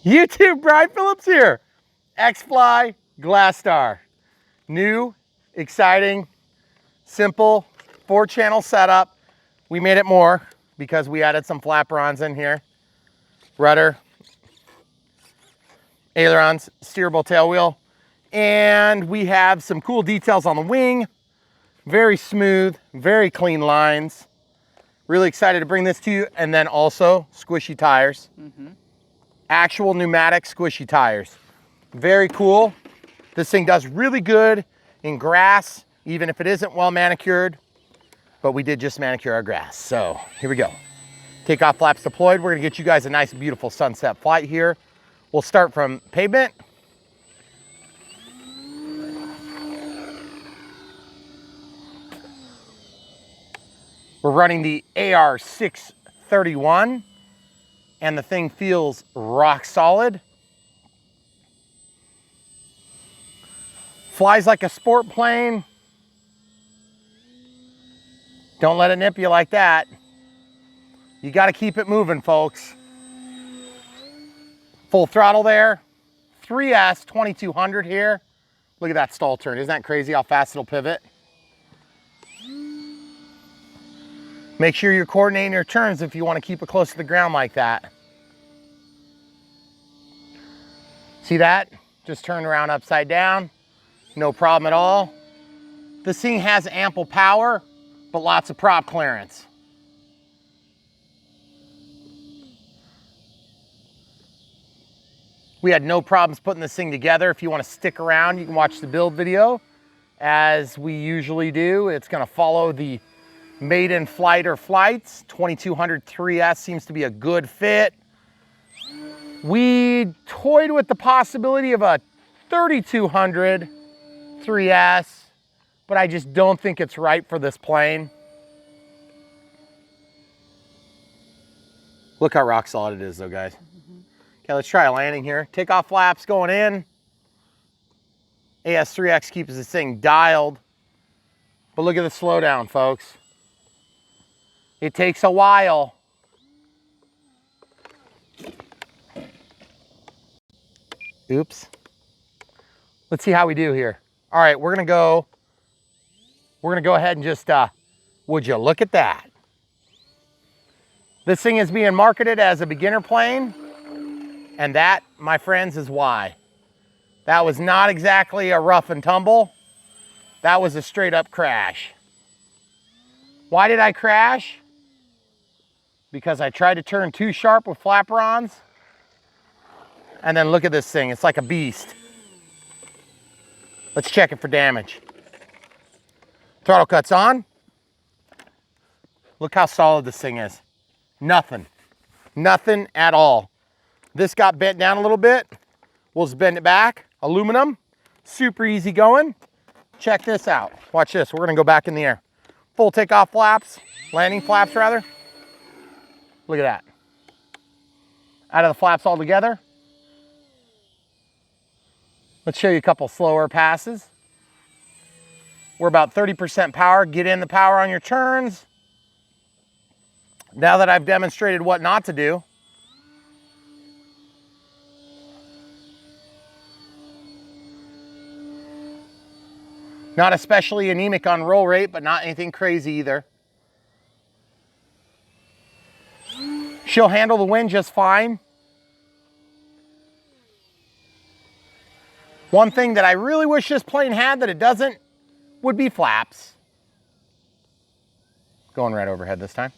YouTube, Brian Phillips here. XFly GlaStar. New, exciting, simple 4-channel setup. We made it more because we added some flaperons in here. Rudder, ailerons, steerable tail wheel. And we have some cool details on the wing. Very smooth, very clean lines. Really excited to bring this to you. And then also squishy tires. Actual pneumatic squishy tires. Very cool. This thing does really good in grass, even if it isn't well manicured. But we did just manicure our grass. So here we go. Takeoff flaps deployed. We're gonna get you guys a nice, beautiful sunset flight here. We'll start from pavement. We're running the AR631 and the thing feels rock solid. Flies like a sport plane. Don't let it nip you like that. You got to keep it moving, folks. Full throttle there. 3S 2200 here. Look at that stall turn. Isn't that crazy how fast it'll pivot? Make sure you're coordinating your turns if you want to keep it close to the ground like that. See that? Just turned around upside down. No problem at all. This thing has ample power, but lots of prop clearance. We had no problems putting this thing together. If you want to stick around, you can watch the build video as we usually do. It's going to follow the maiden flight or flights. 2200 3S seems to be a good fit. We toyed with the possibility of a 3200 3S, but I just don't think it's right for this plane. Look how rock solid it is though, guys. Okay, let's try a landing here. Takeoff flaps going in. AS3X keeps this thing dialed. But look at the slowdown, folks. It takes a while. Oops. Let's see how we do here. All right, we're gonna go ahead and just, would you look at that? This thing is being marketed as a beginner plane, and that, my friends, is why. That was not exactly a rough and tumble. That was a straight up crash. Why did I crash? Because I tried to turn too sharp with flaperons. And then look at this thing, it's like a beast. Let's check it for damage. Throttle cut's on. Look how solid this thing is. Nothing, nothing at all. This got bent down a little bit. We'll just bend it back. Aluminum, super easy going. Check this out, watch this. We're gonna go back in the air. Full takeoff flaps, landing flaps rather. Look at that. Out of the flaps altogether. Let's show you a couple slower passes. We're about 30% power. Get in the power on your turns. Now that I've demonstrated what not to do, not especially anemic on roll rate, but not anything crazy either. She'll handle the wind just fine. One thing that I really wish this plane had that it doesn't would be flaps. Going right overhead this time.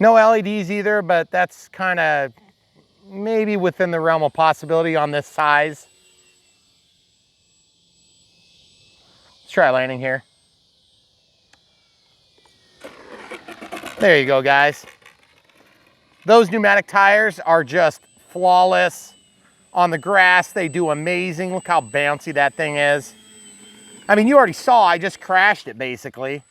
No LEDs either, but that's kind of maybe within the realm of possibility on this size. Let's try landing here. There you go, guys. Those pneumatic tires are just flawless. On the grass, they do amazing. Look how bouncy that thing is. I mean, you already saw, I just crashed it basically.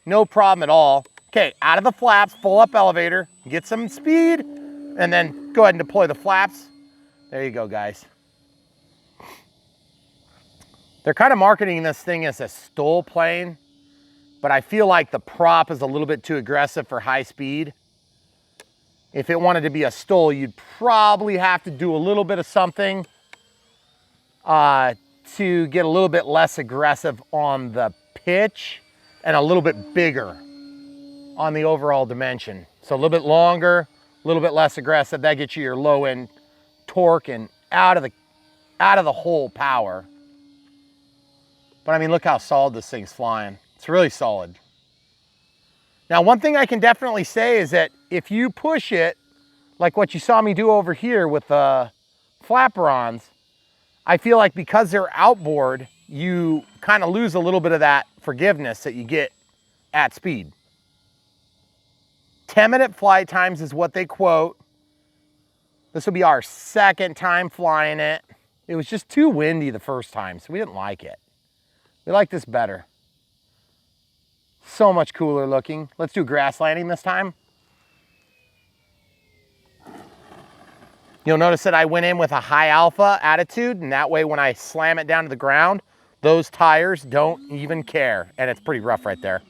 No problem at all. Okay, out of the flaps, full up elevator, get some speed, and then go ahead and deploy the flaps. There you go, guys. They're kind of marketing this thing as a STOL plane, but I feel like the prop is a little bit too aggressive for high speed. If it wanted to be a stall, you'd probably have to do a little bit of something to get a little bit less aggressive on the pitch and a little bit bigger on the overall dimension. So a little bit longer, a little bit less aggressive. That gets you your low end torque and out of the hole power. But I mean, look how solid this thing's flying. It's really solid. Now, one thing I can definitely say is that if you push it, like what you saw me do over here with the flaperons, I feel like because they're outboard, you kind of lose a little bit of that forgiveness that you get at speed. 10-minute flight times is what they quote. This will be our second time flying it. It was just too windy the first time, so we didn't like it. We like this better. So much cooler looking. Let's do grass landing this time. You'll notice that I went in with a high alpha attitude, and that way when I slam it down to the ground, those tires don't even care, and it's pretty rough right there.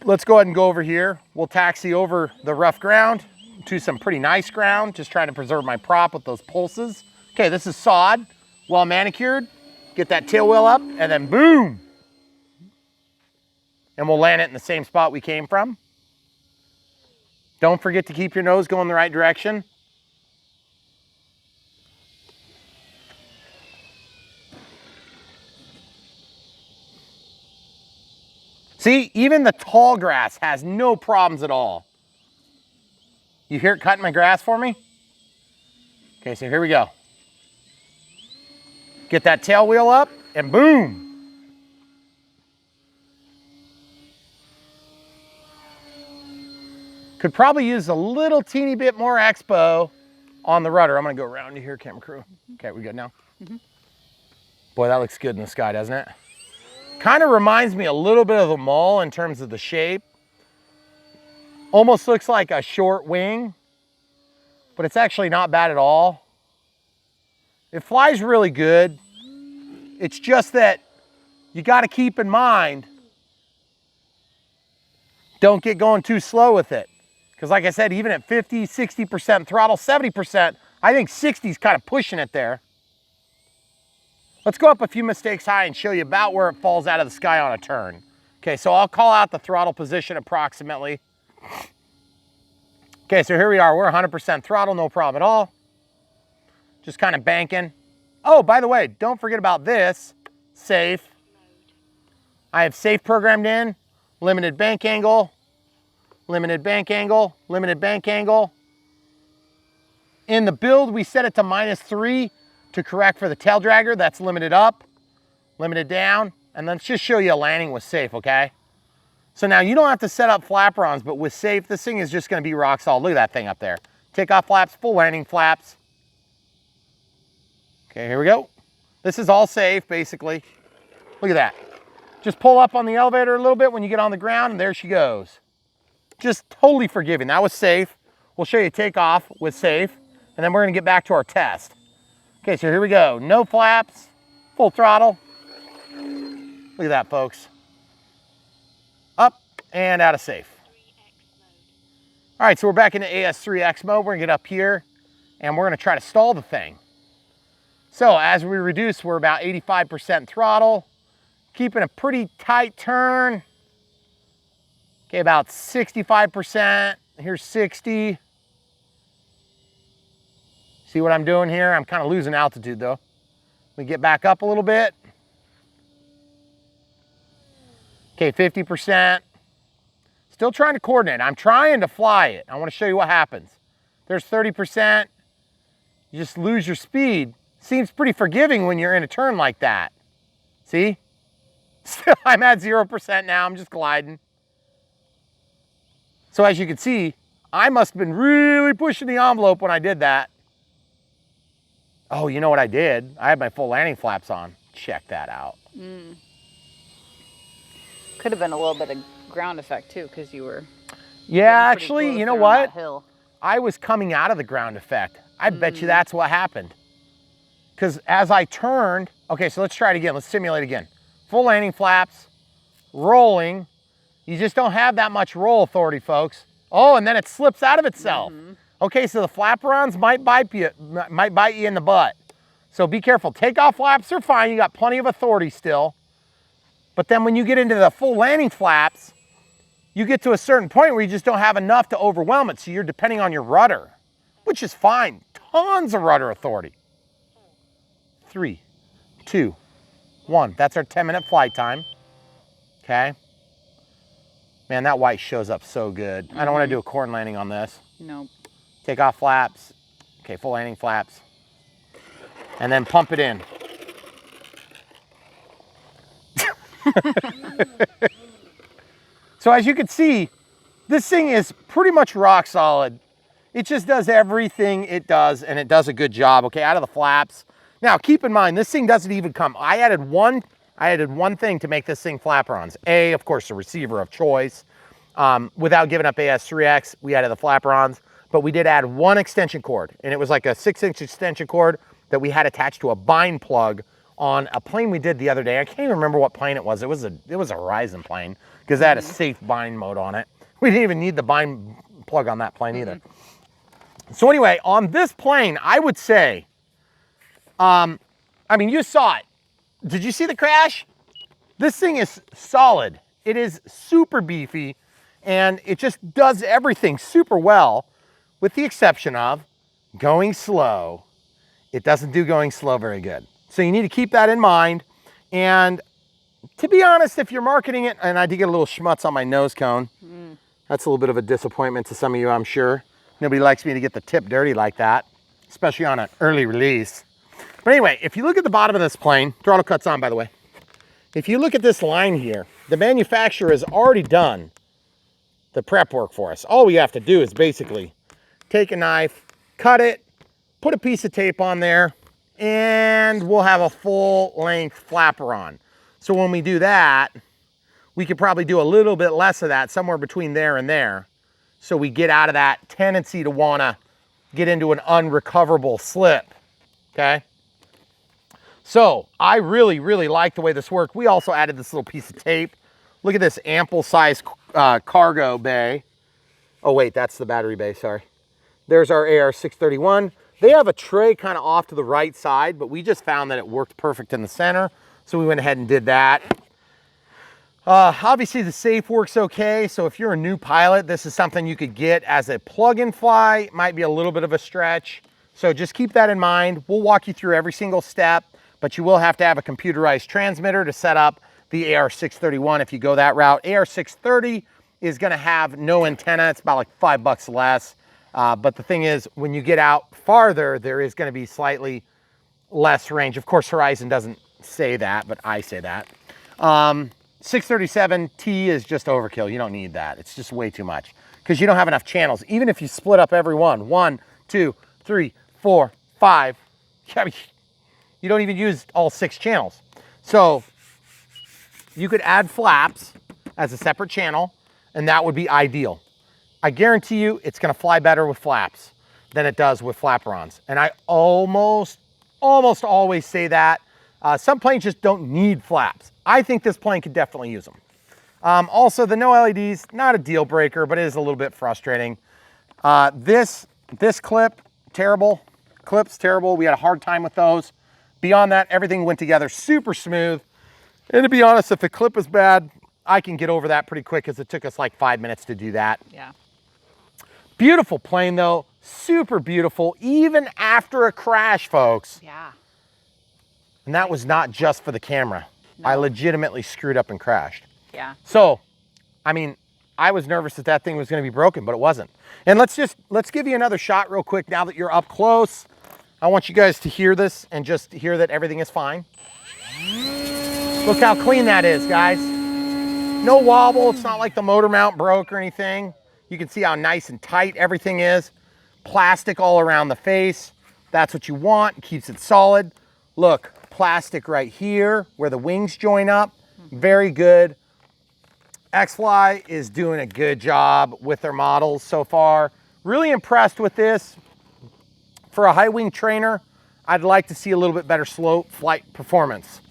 Let's go ahead and go over here. We'll taxi over the rough ground to some pretty nice ground, just trying to preserve my prop with those pulses. Okay, this is sod, well manicured. Get that tail wheel up, and then boom. And we'll land it in the same spot we came from. Don't forget to keep your nose going the right direction. See, even the tall grass has no problems at all. You hear it cutting my grass for me? Okay, so here we go. Get that tail wheel up, and boom. Could probably use a little teeny bit more Expo on the rudder. I'm gonna go around to here, camera crew. Okay, we good now? Boy, that looks good in the sky, doesn't it? Kind of reminds me a little bit of the Mall in terms of the shape. Almost looks like a short wing, but it's actually not bad at all. It flies really good. It's just that you got to keep in mind, don't get going too slow with it. Because like I said, even at 50, 60% throttle, 70%, I think 60 is kind of pushing it there. Let's go up a few mistakes high and show you about where it falls out of the sky on a turn. Okay, so I'll call out the throttle position approximately. Okay, so here we are. We're 100% throttle, no problem at all. Just kind of banking. Oh, by the way, don't forget about this. Safe. I have safe programmed in. Limited bank angle. Limited bank angle. Limited bank angle. In the build, we set it to -3 to correct for the tail dragger. That's limited up, limited down. And let's just show you a landing with safe, okay? So now you don't have to set up flaperons, but with safe, this thing is just gonna be rock solid. Look at that thing up there. Takeoff flaps, full landing flaps. Okay, here we go. This is all safe, basically. Look at that. Just pull up on the elevator a little bit when you get on the ground, and there she goes. Just totally forgiving. That was safe. We'll show you takeoff with safe, and then we're gonna get back to our test. Okay, so here we go. No flaps, full throttle. Look at that, folks. Up and out of safe. All right, so we're back into AS3X mode. We're gonna get up here, and we're gonna try to stall the thing. So as we reduce, we're about 85% throttle, keeping a pretty tight turn. Okay, about 65%. Here's 60. See what I'm doing here? I'm kind of losing altitude though. We get back up a little bit. Okay, 50%. Still trying to coordinate. I'm trying to fly it. I want to show you what happens. There's 30%. You just lose your speed. Seems pretty forgiving when you're in a turn like that. See? Still, I'm at 0% now. I'm just gliding. So as you can see, I must have been really pushing the envelope when I did that. Oh, you know what I did? I had my full landing flaps on. Check that out. Could have been a little bit of ground effect too, because you were. Yeah, actually, you know what? Hill. I was coming out of the ground effect. I bet you that's what happened. Because as I turned, okay, so let's try it again. Let's simulate again. Full landing flaps, rolling. You just don't have that much roll authority, folks. Oh, and then it slips out of itself. Okay, so the flaperons might bite you in the butt. So be careful. Takeoff flaps are fine. You got plenty of authority still. But then when you get into the full landing flaps, you get to a certain point where you just don't have enough to overwhelm it. So you're depending on your rudder, which is fine. Tons of rudder authority. 3, 2, 1. That's our 10-minute flight time. Okay. Man, that white shows up so good. I don't want to do a corn landing on this. Nope. Take off flaps. Okay, full landing flaps. And then pump it in. So as you can see, this thing is pretty much rock solid. It just does everything it does, and it does a good job. Okay, out of the flaps. Now, keep in mind, this thing doesn't even come. I added one thing to make this thing flaperons. Of course, the receiver of choice. Without giving up AS3X, we added the flaperons, but we did add one extension cord, and it was like a 6-inch extension cord that we had attached to a bind plug on a plane we did the other day. I can't even remember what plane it was. It was a Horizon plane because it had a safe bind mode on it. We didn't even need the bind plug on that plane either. So anyway, on this plane, I would say, I mean, you saw it. Did you see the crash? This thing is solid. It is super beefy, and it just does everything super well, with the exception of going slow. It doesn't do going slow very good. So you need to keep that in mind. And to be honest, if you're marketing it, and I did get a little schmutz on my nose cone. That's a little bit of a disappointment to some of you, I'm sure. Nobody likes me to get the tip dirty like that, especially on an early release. But anyway, if you look at the bottom of this plane, throttle cut's on, by the way. If you look at this line here, the manufacturer has already done the prep work for us. All we have to do is basically take a knife, cut it, put a piece of tape on there, and we'll have a full length flapper on. So when we do that, we could probably do a little bit less of that, somewhere between there and there. So we get out of that tendency to wanna get into an unrecoverable slip, okay? So I really, really like the way this worked. We also added this little piece of tape. Look at this ample size cargo bay. Oh wait, that's the battery bay, sorry. There's our AR631. They have a tray kind of off to the right side, but we just found that it worked perfect in the center. So we went ahead and did that. Obviously the safe works okay. So if you're a new pilot, this is something you could get as a plug-in fly. It might be a little bit of a stretch. So just keep that in mind. We'll walk you through every single step, but you will have to have a computerized transmitter to set up the AR631 if you go that route. AR630 is gonna have no antenna. It's about like $5 less. But the thing is, when you get out farther, there is gonna be slightly less range. Of course, Horizon doesn't say that, but I say that. 637T is just overkill. You don't need that. It's just way too much because you don't have enough channels. Even if you split up every one, 1, 2, 3, 4, 5, you don't even use all 6 channels. So you could add flaps as a separate channel, and that would be ideal. I guarantee you it's gonna fly better with flaps than it does with flaperons. And I almost always say that. Some planes just don't need flaps. I think this plane could definitely use them. Also, the no LEDs, not a deal breaker, but it is a little bit frustrating. This clip, terrible. Clips, terrible. We had a hard time with those. Beyond that, everything went together super smooth. And to be honest, if the clip is bad, I can get over that pretty quick because it took us like 5 minutes to do that. Yeah. Beautiful plane though, super beautiful, even after a crash, folks. Yeah. And that was not just for the camera. No. I legitimately screwed up and crashed. Yeah. So, I mean, I was nervous that that thing was gonna be broken, but it wasn't. And let's give you another shot real quick now that you're up close. I want you guys to hear this and just hear that everything is fine. Look how clean that is, guys. No wobble, it's not like the motor mount broke or anything. You can see how nice and tight everything is. Plastic all around the face. That's what you want, it keeps it solid. Look, plastic right here where the wings join up, very good. XFly is doing a good job with their models so far. Really impressed with this. For a high wing trainer, I'd like to see a little bit better slow flight performance.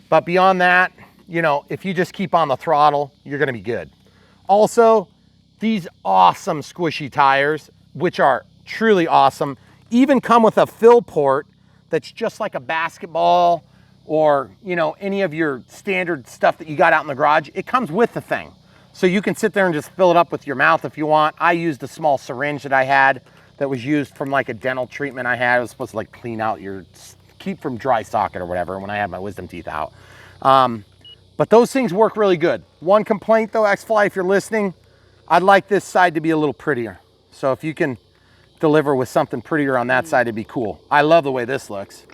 But beyond that, you know, if you just keep on the throttle, you're gonna be good. Also, these awesome squishy tires, which are truly awesome, even come with a fill port that's just like a basketball or, you know, any of your standard stuff that you got out in the garage. It comes with the thing. So you can sit there and just fill it up with your mouth if you want. I used a small syringe that I had that was used from like a dental treatment I had. It was supposed to like clean out your, keep from dry socket or whatever when I had my wisdom teeth out. But those things work really good. One complaint though, XFly, if you're listening, I'd like this side to be a little prettier. So if you can deliver with something prettier on that side, it'd be cool. I love the way this looks.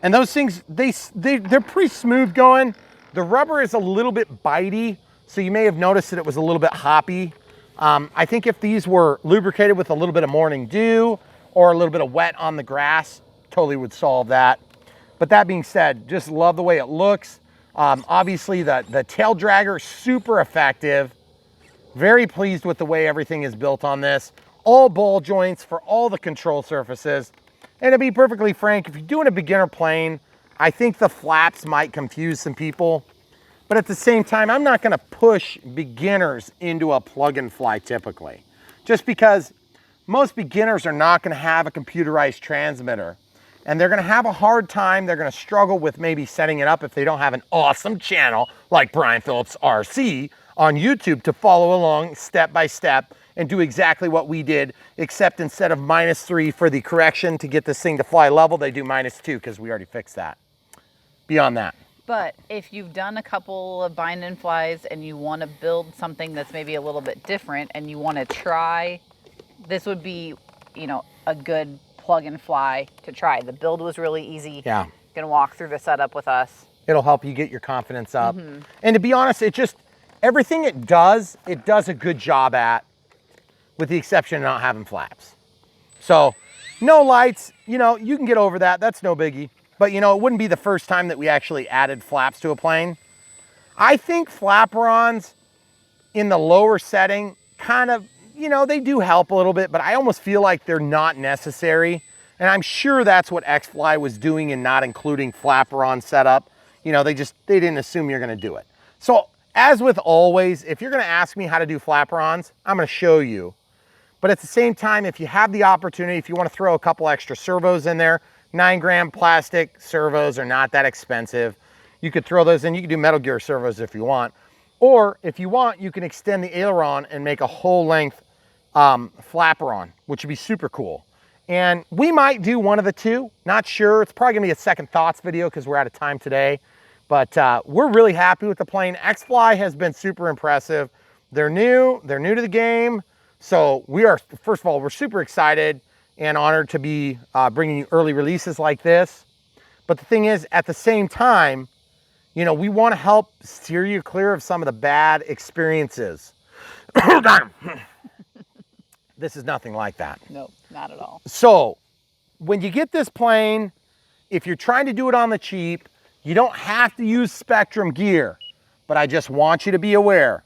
And those things, they're pretty smooth going. The rubber is a little bit bitey, so you may have noticed that it was a little bit hoppy. I think if these were lubricated with a little bit of morning dew or a little bit of wet on the grass, totally would solve that. But that being said, just love the way it looks. Obviously the tail dragger, super effective. Very pleased with the way everything is built on this. All ball joints for all the control surfaces. And to be perfectly frank, if you're doing a beginner plane, I think the flaps might confuse some people. But at the same time, I'm not gonna push beginners into a plug and fly typically. Just because most beginners are not gonna have a computerized transmitter. And they're gonna have a hard time, they're gonna struggle with maybe setting it up if they don't have an awesome channel like Brian Phillips RC on YouTube to follow along step by step and do exactly what we did, except instead of -3 for the correction to get this thing to fly level, they do -2 because we already fixed that. Beyond that. But if you've done a couple of bind and flies and you want to build something that's maybe a little bit different and you want to try, this would be, you know, a good plug and fly to try. The build was really easy. Yeah. You can walk through the setup with us. It'll help you get your confidence up. And to be honest, it just, everything it does a good job at, with the exception of not having flaps. So no lights, you know, you can get over that. That's no biggie. But you know, it wouldn't be the first time that we actually added flaps to a plane. I think flaperons in the lower setting kind of, you know, they do help a little bit, but I almost feel like they're not necessary. And I'm sure that's what XFly was doing in not including flaperon setup. You know, they didn't assume you're gonna do it. So as with always, if you're gonna ask me how to do flaperons, I'm gonna show you. But at the same time, if you have the opportunity, if you wanna throw a couple extra servos in there, 9-gram plastic servos are not that expensive. You could throw those in. You can do Metal Gear servos if you want. Or if you want, you can extend the aileron and make a whole length flaperon, which would be super cool. And we might do one of the two, not sure. It's probably gonna be a second thoughts video because we're out of time today. But we're really happy with the plane. XFly has been super impressive. They're new to the game. So we are, first of all, we're super excited and honored to be bringing you early releases like this. But the thing is, at the same time, you know, we want to help steer you clear of some of the bad experiences. This is nothing like that. No, not at all. So when you get this plane, if you're trying to do it on the cheap, you don't have to use Spectrum gear. But I just want you to be aware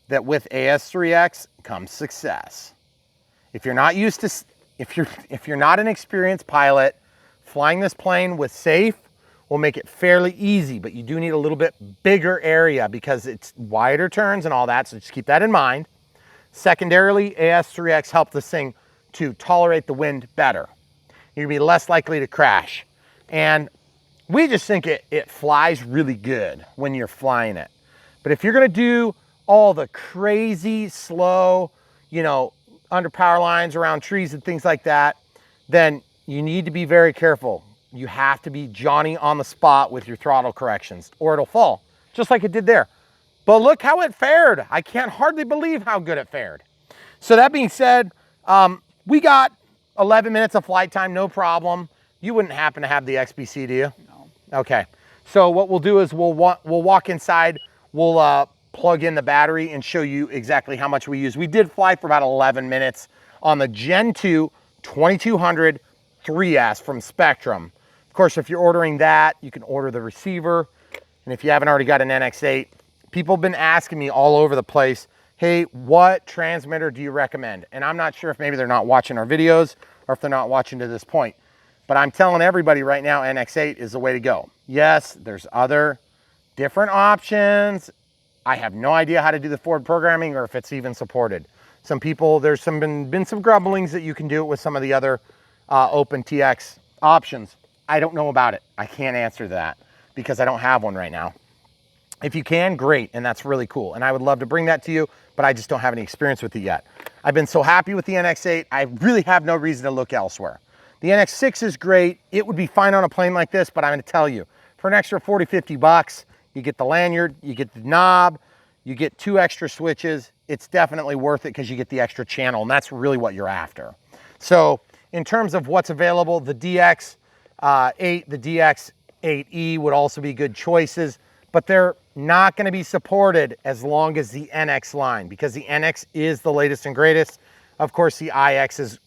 that with AS3X comes success. If you're not used to, if you're not an experienced pilot, flying this plane with safe will make it fairly easy, but you do need a little bit bigger area because it's wider turns and all that, so just keep that in mind. Secondarily, AS3X helped this thing to tolerate the wind better. You're gonna be less likely to crash. And we just think it flies really good when you're flying it. But if you're gonna do all the crazy, slow, you know, under power lines, around trees and things like that, then you need to be very careful. You have to be Johnny on the spot with your throttle corrections or it'll fall, just like it did there. But look how it fared. I can't hardly believe how good it fared. So that being said, we got 11 minutes of flight time, no problem. You wouldn't happen to have the XBC, do you? No. Okay. So what we'll do is we'll walk inside, we'll plug in the battery and show you exactly how much we use. We did fly for about 11 minutes on the Gen 2 2200 3S from Spectrum. Of course, if you're ordering that, you can order the receiver. And if you haven't already got an NX8, people have been asking me all over the place, hey, what transmitter do you recommend? And I'm not sure if maybe they're not watching our videos or if they're not watching to this point. But I'm telling everybody right now, NX8 is the way to go. Yes, there's other different options. I have no idea how to do the forward programming or if it's even supported. Some people, there's been some grumblings that you can do it with some of the other OpenTX options. I don't know about it. I can't answer that because I don't have one right now. If you can, great, and that's really cool. And I would love to bring that to you, but I just don't have any experience with it yet. I've been so happy with the NX8, I really have no reason to look elsewhere. The NX6 is great. It would be fine on a plane like this, but I'm gonna tell you, for an extra 40, 50 bucks, you get the lanyard, you get the knob, you get 2 extra switches. It's definitely worth it because you get the extra channel, and that's really what you're after. So in terms of what's available, the DX8, the DX8E would also be good choices, but they're not going to be supported as long as the NX line, because the NX is the latest and greatest. Of course, the iX is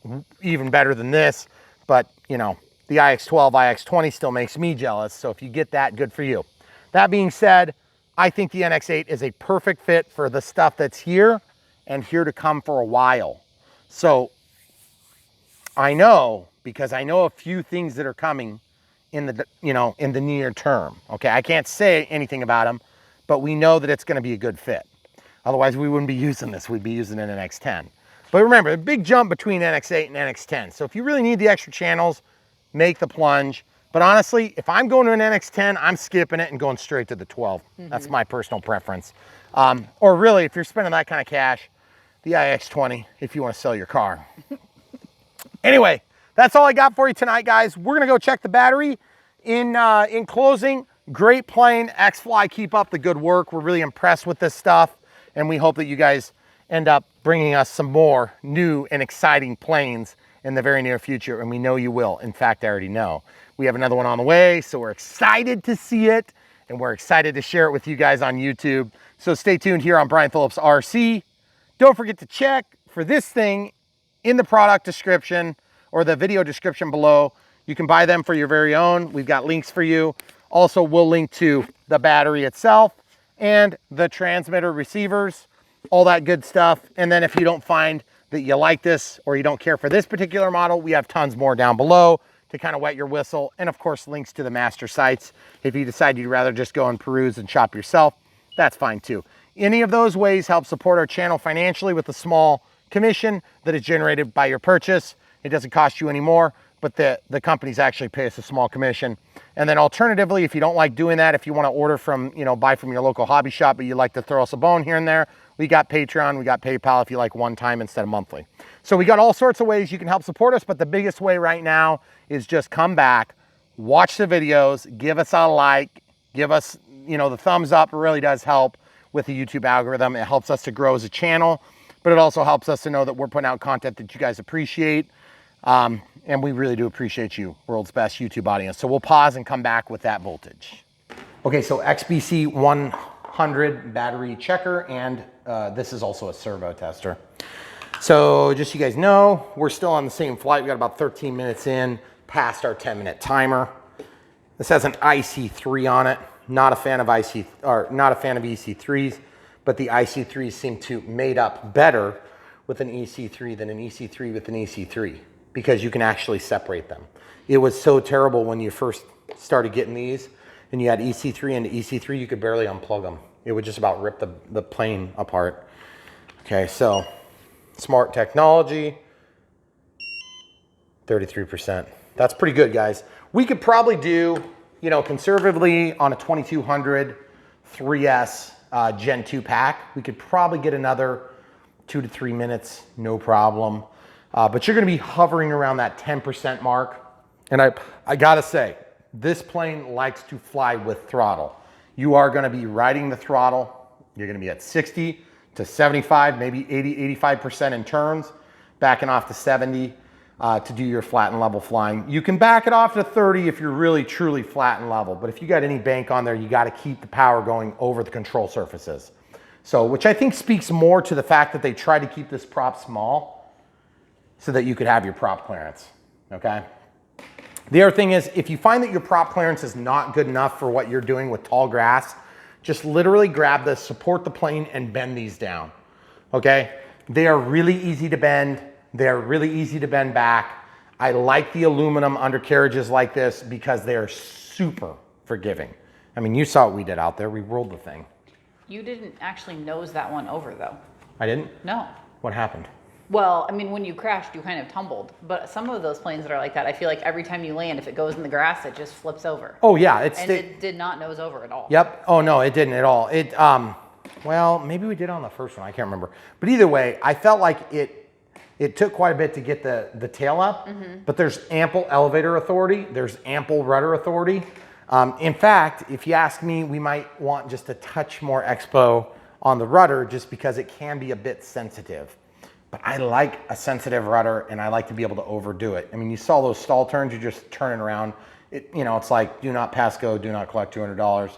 even better than this, but you know, the iX12, iX20 still makes me jealous. So if you get that, good for you. That being said, I think the NX8 is a perfect fit for the stuff that's here and here to come for a while. So I know, because I know a few things that are coming in the, you know, in the near term. Okay, I can't say anything about them, but we know that it's going to be a good fit. Otherwise, we wouldn't be using this. We'd be using an NX10. But remember, a big jump between NX8 and NX10. So if you really need the extra channels, make the plunge. But honestly, if I'm going to an NX10, I'm skipping it and going straight to the 12. That's my personal preference. Or really, if you're spending that kind of cash, the iX20, if you want to sell your car. Anyway, that's all I got for you tonight, guys. We're gonna go check the battery. In closing, great plane, XFly, keep up the good work. We're really impressed with this stuff, and we hope that you guys end up bringing us some more new and exciting planes in the very near future, and we know you will. In fact, I already know. We have another one on the way, so we're excited to see it, and we're excited to share it with you guys on YouTube. So stay tuned here on Brian Phillips RC. Don't forget to check for this thing in the product description or the video description below. You can buy them for your very own. We've got links for you. Also, we'll link to the battery itself and the transmitter receivers, all that good stuff. And then if you don't find that you like this or you don't care for this particular model, we have tons more down below to kind of wet your whistle. And of course, links to the master sites. If you decide you'd rather just go and peruse and shop yourself, that's fine too. Any of those ways help support our channel financially with a small commission that is generated by your purchase. It doesn't cost you any more, but the companies actually pay us a small commission. And then alternatively, if you don't like doing that, if you want to order from, you know, buy from your local hobby shop, but you like to throw us a bone here and there, we got Patreon, we got PayPal if you like one time instead of monthly. So we got all sorts of ways you can help support us, but the biggest way right now is just come back, watch the videos, give us a like, give us, you know, the thumbs up. It really does help with the YouTube algorithm. It helps us to grow as a channel, but it also helps us to know that we're putting out content that you guys appreciate. And we really do appreciate you, world's best YouTube audience. So we'll pause and come back with that voltage. Okay, so XBC 100 battery checker, and this is also a servo tester. So just so you guys know, we're still on the same flight. We got about 13 minutes in, past our 10-minute timer. This has an IC3 on it. Not a fan of EC3s, but the IC3s seem to mate up better with an EC3 than an EC3 with an EC3, because you can actually separate them. It was so terrible when you first started getting these and you had EC3 into EC3, you could barely unplug them. It would just about rip the plane apart. Okay, so smart technology, 33%. That's pretty good, guys. We could probably do, you know, conservatively on a 2200 3S Gen 2 pack, we could probably get another 2 to 3 minutes, no problem. But you're gonna be hovering around that 10% mark. And I gotta say, this plane likes to fly with throttle. You are gonna be riding the throttle. You're gonna be at 60 to 75, maybe 80, 85% in turns, backing off to 70 to do your flat and level flying. You can back it off to 30 if you're really truly flat and level, but if you got any bank on there, you gotta keep the power going over the control surfaces. So, which I think speaks more to the fact that they try to keep this prop small so that you could have your prop clearance, okay? The other thing is, if you find that your prop clearance is not good enough for what you're doing with tall grass, just literally grab this, support the plane, and bend these down, okay? They are really easy to bend. They're really easy to bend back. I like the aluminum undercarriages like this because they are super forgiving, I mean, you saw what we did out there. We rolled the thing. You didn't actually nose that one over though. I didn't? No. What happened? Well, I mean, when you crashed, you kind of tumbled. But some of those planes that are like that, I feel like every time you land, if it goes in the grass, it just flips over. Oh yeah, it did not nose over at all. Yep. Oh no, it didn't at all. It well, maybe we did on the first one. I can't remember. But either way, I felt like it took quite a bit to get the tail up. But there's ample elevator authority. There's ample rudder authority. In fact, if you ask me, we might want just a touch more Expo on the rudder, just because it can be a bit sensitive. But I like a sensitive rudder, and I like to be able to overdo it. I mean, you saw those stall turns, you're just turning around. It's like, do not pass go, do not collect $200.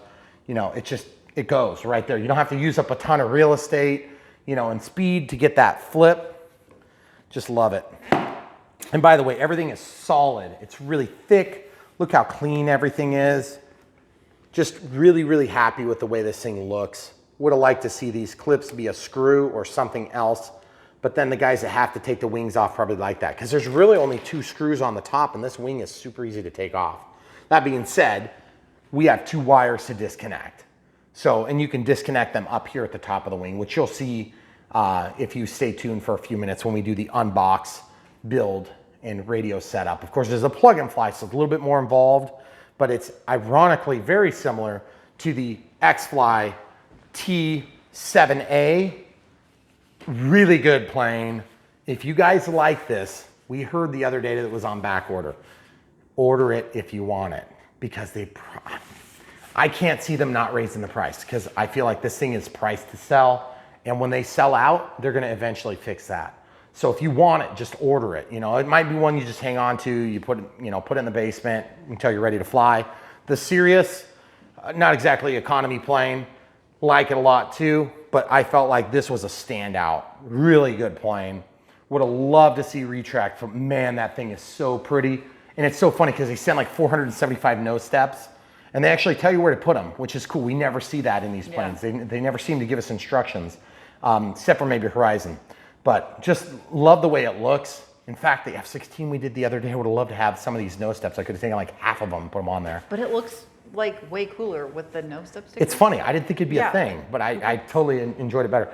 It goes right there. You don't have to use up a ton of real estate, and speed to get that flip. Just love it. And by the way, everything is solid. It's really thick. Look how clean everything is. Just really, really happy with the way this thing looks. Would have liked to see these clips be a screw or something else. But then the guys that have to take the wings off probably like that, because there's really only 2 screws on the top, and this wing is super easy to take off. That being said, we have 2 wires to disconnect. So, and you can disconnect them up here at the top of the wing, which you'll see if you stay tuned for a few minutes when we do the unbox, build, and radio setup. Of course, there's a plug and fly, so it's a little bit more involved, but it's ironically very similar to the XFly T7A. Really good plane. If you guys like this, we heard the other day that it was on back order. Order it if you want it, because I can't see them not raising the price, because I feel like this thing is priced to sell, and when they sell out, they're going to eventually fix that. So if you want it, just order it. It might be one you just hang on to, you put it in the basement until you're ready to fly. The Sirius, not exactly economy plane, like it a lot too, but I felt like this was a standout. Really good plane. Would have loved to see retract, but man, that thing is so pretty. And it's so funny because they sent like 475 nose steps, and they actually tell you where to put them, which is cool. We never see that in these planes. Yeah. They never seem to give us instructions, except for maybe Horizon. But just love the way it looks. In fact, the F-16 we did the other day, I would have loved to have some of these nose steps. I could have taken like half of them and put them on there. But it looks like way cooler with the nose step stickers. It's funny. I didn't think it'd be a thing, but I totally enjoyed it better.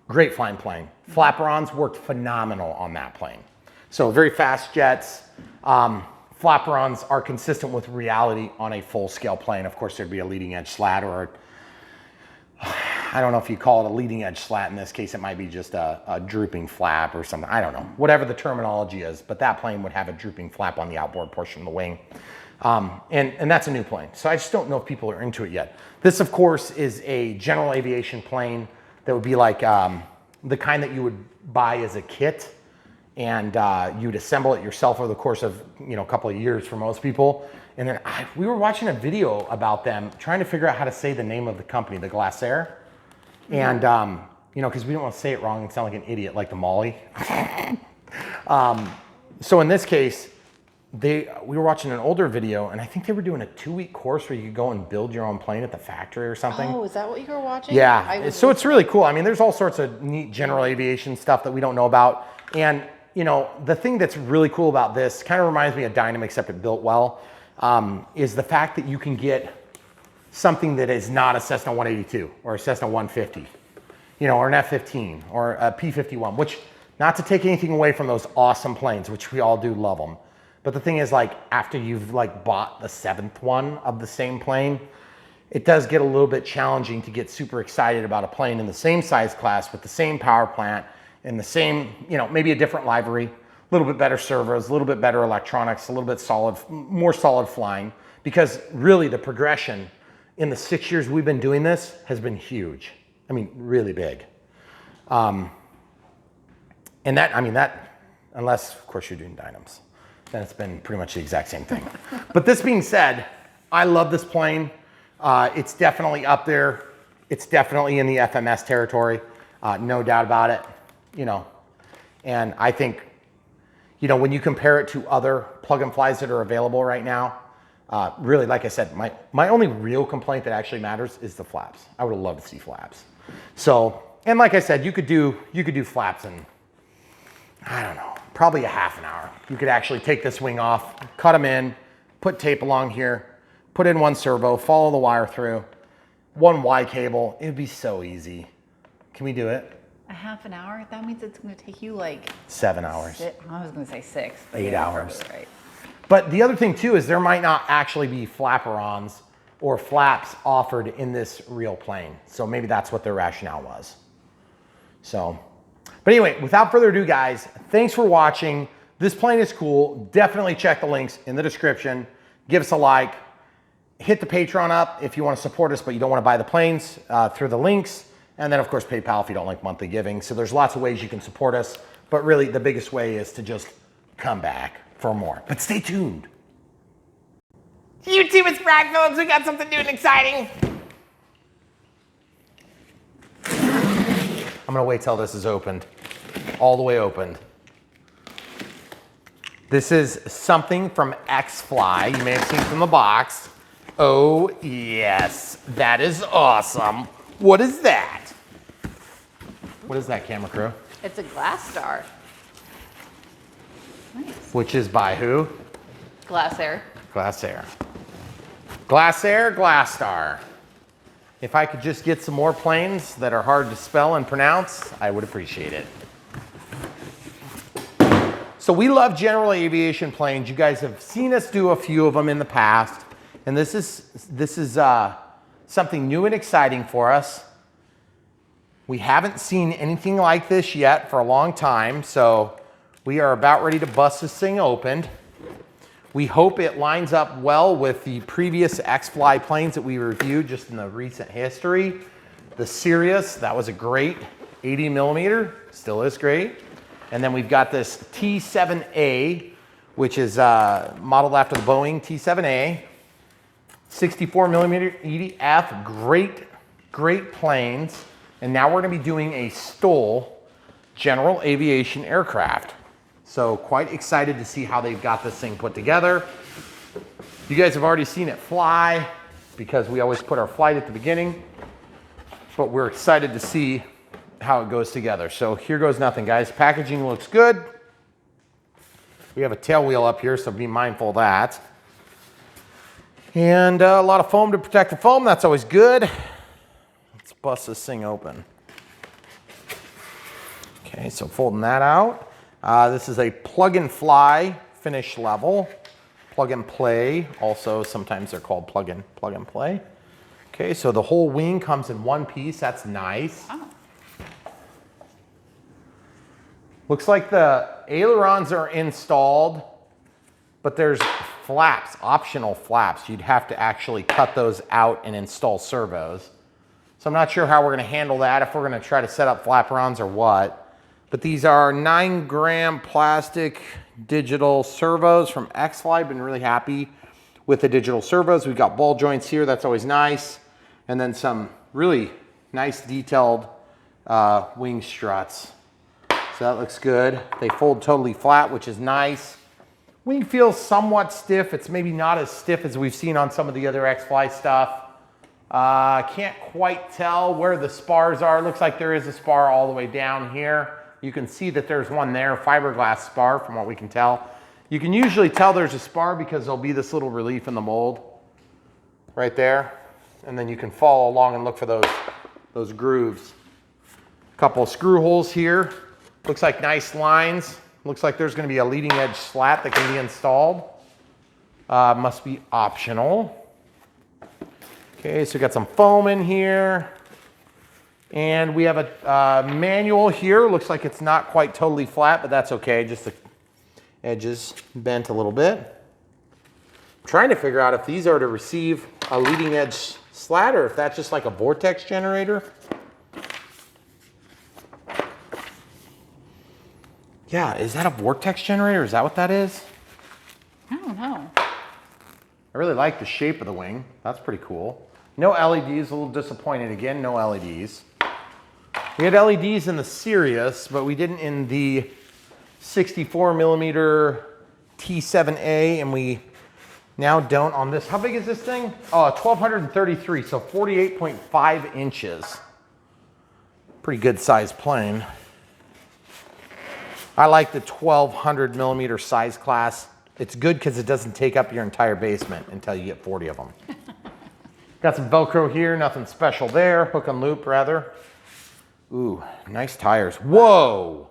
Great flying plane. Flapper-ons worked phenomenal on that plane. So very fast jets. Flapper-ons are consistent with reality on a full-scale plane. Of course, there'd be a leading-edge slat, or I don't know if you call it a leading-edge slat. In this case, it might be just a drooping flap or something. I don't know. Whatever the terminology is, but that plane would have a drooping flap on the outboard portion of the wing. And that's a new plane. So I just don't know if people are into it yet. This, of course, is a general aviation plane that would be like the kind that you would buy as a kit, and you'd assemble it yourself over the course of a couple of years for most people. And then we were watching a video about them trying to figure out how to say the name of the company, the GlaStar. And, because we don't want to say it wrong and sound like an idiot like the Molly. So in this case, we were watching an older video, and I think they were doing a 2-week course where you could go and build your own plane at the factory or something. Oh, is that what you were watching? Yeah. So it's really cool. I mean, there's all sorts of neat general aviation stuff that we don't know about. And, the thing that's really cool about this, kind of reminds me of Dynam, except it built well, is the fact that you can get something that is not a Cessna 182 or a Cessna 150, or an F-15 or a P-51, which, not to take anything away from those awesome planes, which we all do love them. But the thing is, like, after you've bought the 7th one of the same plane, it does get a little bit challenging to get super excited about a plane in the same size class with the same power plant and the same, maybe a different livery, a little bit better servos, a little bit better electronics, a little bit more solid flying, because really the progression in the 6 years we've been doing this has been huge. I mean, really big. And that, unless of course you're doing Dynams, then it's been pretty much the exact same thing. But this being said, I love this plane. It's definitely up there. It's definitely in the FMS territory, no doubt about it. And I think, when you compare it to other plug and flies that are available right now, really, like I said, my only real complaint that actually matters is the flaps. I would have loved to see flaps. So, and like I said, you could do flaps in, I don't know, probably a half an hour. You could actually take this wing off, cut them in, put tape along here, put in one servo, follow the wire through, one Y cable. It'd be so easy. Can we do it? A half an hour? That means it's going to take you like 7 hours. I was going to say 6. 8 hours. Right. But the other thing too is there might not actually be flaperons or flaps offered in this real plane. So maybe that's what their rationale was. So, but anyway, without further ado, guys, thanks for watching. This plane is cool. Definitely check the links in the description. Give us a like. Hit the Patreon up if you want to support us, but you don't want to buy the planes through the links. And then, of course, PayPal if you don't like monthly giving. So there's lots of ways you can support us. But really, the biggest way is to just come back for more. But stay tuned. YouTube, it's Brad Phillips. We got something new and exciting. I'm going to wait till this is opened. All the way opened. This is something from XFly. You may have seen from the box. Oh, yes. That is awesome. What is that? What is that, camera crew? It's a GlaStar. Nice. Which is by who? GlaStar. GlaStar. GlaStar, GlaStar. If I could just get some more planes that are hard to spell and pronounce, I would appreciate it. So we love general aviation planes. You guys have seen us do a few of them in the past. And this is something new and exciting for us. We haven't seen anything like this yet for a long time, so we are about ready to bust this thing open. We hope it lines up well with the previous XFly planes that we reviewed just in the recent history. The Sirius, that was a great 80 millimeter, still is great. And then we've got this T7A, which is modeled after the Boeing T7A. 64 millimeter EDF, great planes. And now we're gonna be doing a STOL general aviation aircraft. So quite excited to see how they've got this thing put together. You guys have already seen it fly because we always put our flight at the beginning, but we're excited to see how it goes together. So here goes nothing, guys. Packaging looks good. We have a tail wheel up here, so be mindful of that. And a lot of foam to protect the foam. That's always good. Let's bust this thing open. Okay, so folding that out. This is a plug and fly finish level. Plug and play. Also, sometimes they're called plug and play. Okay, so the whole wing comes in one piece. That's nice. Oh. Looks like the ailerons are installed, but there's flaps, optional flaps. You'd have to actually cut those out and install servos. So I'm not sure how we're gonna handle that, if we're gonna try to set up flaperons or what. But these are 9-gram plastic digital servos from XFly. Been really happy with the digital servos. We've got ball joints here, that's always nice. And then some really nice detailed wing struts. So that looks good. They fold totally flat, which is nice. Wing feels somewhat stiff. It's maybe not as stiff as we've seen on some of the other XFly stuff. Can't quite tell where the spars are. Looks like there is a spar all the way down here. You can see that there's one there, fiberglass spar from what we can tell. You can usually tell there's a spar because there'll be this little relief in the mold right there. And then you can follow along and look for those grooves. A couple of screw holes here. Looks like nice lines. Looks like there's going to be a leading edge slat that can be installed. Must be optional. Okay, so we got some foam in here. And we have a manual here. Looks like it's not quite totally flat, but that's okay. Just the edges bent a little bit. I'm trying to figure out if these are to receive a leading edge slat or if that's just like a vortex generator. Yeah, is that a vortex generator? Is that what that is? I don't know. I really like the shape of the wing. That's pretty cool. No LEDs, a little disappointed again, no LEDs. We had LEDs in the Sirius, but we didn't in the 64 millimeter T7A, and we now don't on this. How big is this thing? Oh, 1233, so 48.5 inches. Pretty good sized plane. I like the 1200 millimeter size class. It's good because it doesn't take up your entire basement until you get 40 of them. Got some Velcro here, nothing special there. Hook and loop, rather. Ooh, nice tires. Whoa.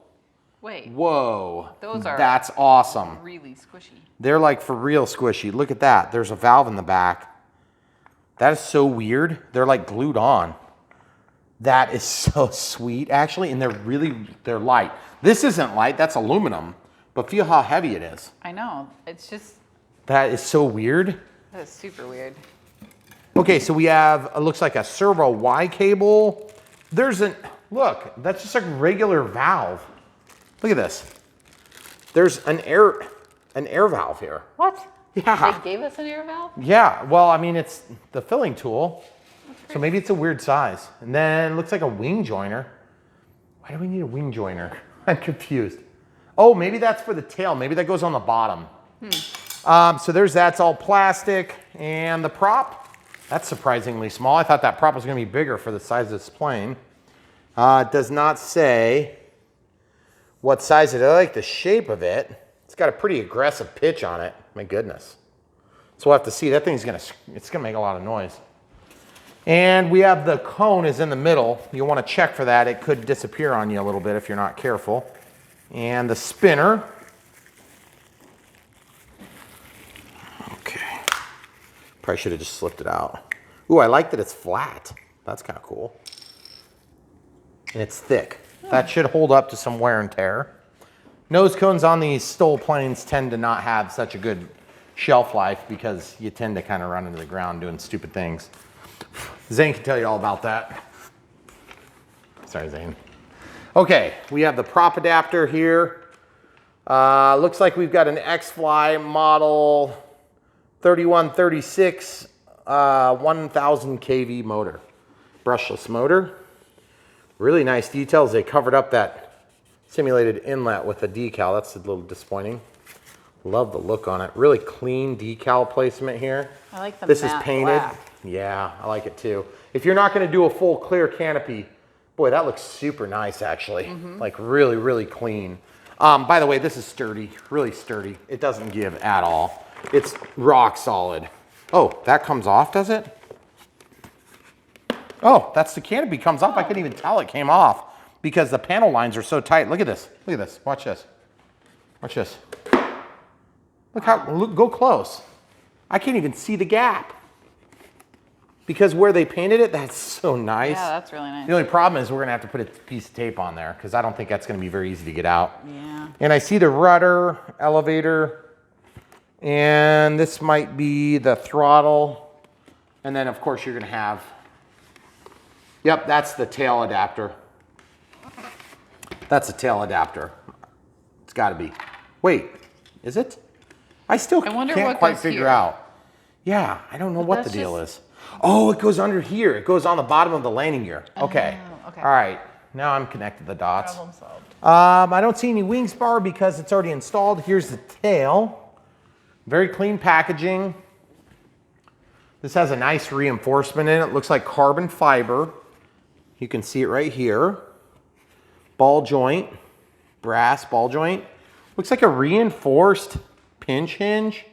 Wait. Whoa. Those are That's awesome. really squishy. They're like for real squishy. Look at that. There's a valve in the back. That is so weird. They're like glued on. That is so sweet, actually, and they're light. This isn't light, that's aluminum, but feel how heavy it is. I know. It's just. That is so weird. That is super weird. Okay, so we have, it looks like a servo Y cable. Look, that's just a regular valve. Look at this. There's an air valve here. What? Yeah. They gave us an air valve? Yeah, well, I mean, it's the filling tool, so maybe it's a weird size. And then it looks like a wing joiner. Why do we need a wing joiner? I'm confused. Oh, maybe that's for the tail. Maybe that goes on the bottom. So there's that's all plastic. And the prop, that's surprisingly small. I thought that prop was going to be bigger for the size of this plane. It does not say what size it is. I like the shape of it. It's got a pretty aggressive pitch on it. My goodness. So we'll have to see. That thing's it's gonna make a lot of noise. And we have the cone is in the middle. You'll want to check for that. It could disappear on you a little bit if you're not careful. And the spinner. Okay. Probably should have just slipped it out. Ooh, I like that it's flat. That's kind of cool. And it's thick. That should hold up to some wear and tear. Nose cones on these Stoll planes tend to not have such a good shelf life because you tend to kind of run into the ground doing stupid things. Zane can tell you all about that. Sorry, Zane. Okay, we have the prop adapter here. Looks like we've got an XFly model 3136 1000 kV motor. Brushless motor. Really nice details. They covered up that simulated inlet with a decal. That's a little disappointing. Love the look on it. Really clean decal placement here. I like the This is matte painted. black. Yeah, I like it too. If you're not going to do a full clear canopy, boy, that looks super nice actually. Like really, really clean. By the way, this is sturdy, really sturdy. It doesn't give at all. It's rock solid. Oh, that comes off, does it? Oh, that's the canopy comes off. I couldn't even tell it came off because the panel lines are so tight. Look at this. Look at this. Watch this. Watch this. Look how, go close. I can't even see the gap. Because where they painted it, that's so nice. Yeah, that's really nice. The only problem is we're gonna have to put a piece of tape on there because I don't think that's gonna be very easy to get out. Yeah. And I see the rudder, elevator, and this might be the throttle. And then of course you're gonna have, yep, that's the tail adapter. That's a tail adapter. It's gotta be. Wait, is it? I still can't quite figure out. Yeah, I don't know what the deal is. Oh, it goes under here. It goes on the bottom of the landing gear. Okay. okay. All right. Now I'm connected the dots. Problem solved. I don't see any wing spar because it's already installed. Here's the tail. Very clean packaging. This has a nice reinforcement in it. It looks like carbon fiber. You can see it right here. Ball joint, brass ball joint. Looks like a reinforced pinch hinge.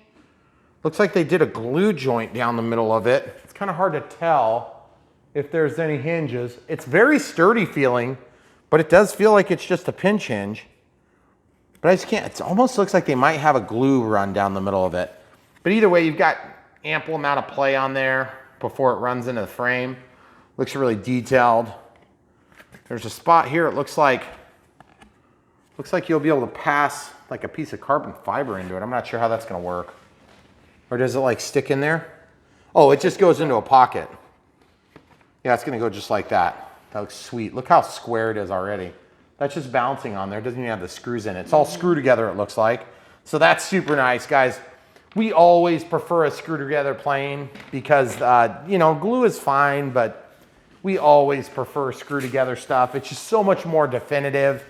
Looks like they did a glue joint down the middle of it. It's kind of hard to tell if there's any hinges. It's very sturdy feeling, but it does feel like it's just a pinch hinge. But I just can't, it almost looks like they might have a glue run down the middle of it. But either way, you've got ample amount of play on there before it runs into the frame. Looks really detailed. There's a spot here, it looks like you'll be able to pass like a piece of carbon fiber into it. I'm not sure how that's gonna work. Or does it like stick in there? Oh, it just goes into a pocket. Yeah, it's gonna go just like that. That looks sweet. Look how square it is already. That's just bouncing on there. It doesn't even have the screws in it. It's all screwed together, it looks like. So that's super nice, guys. We always prefer a screw together plane because, you know, glue is fine, but we always prefer screw together stuff. It's just so much more definitive.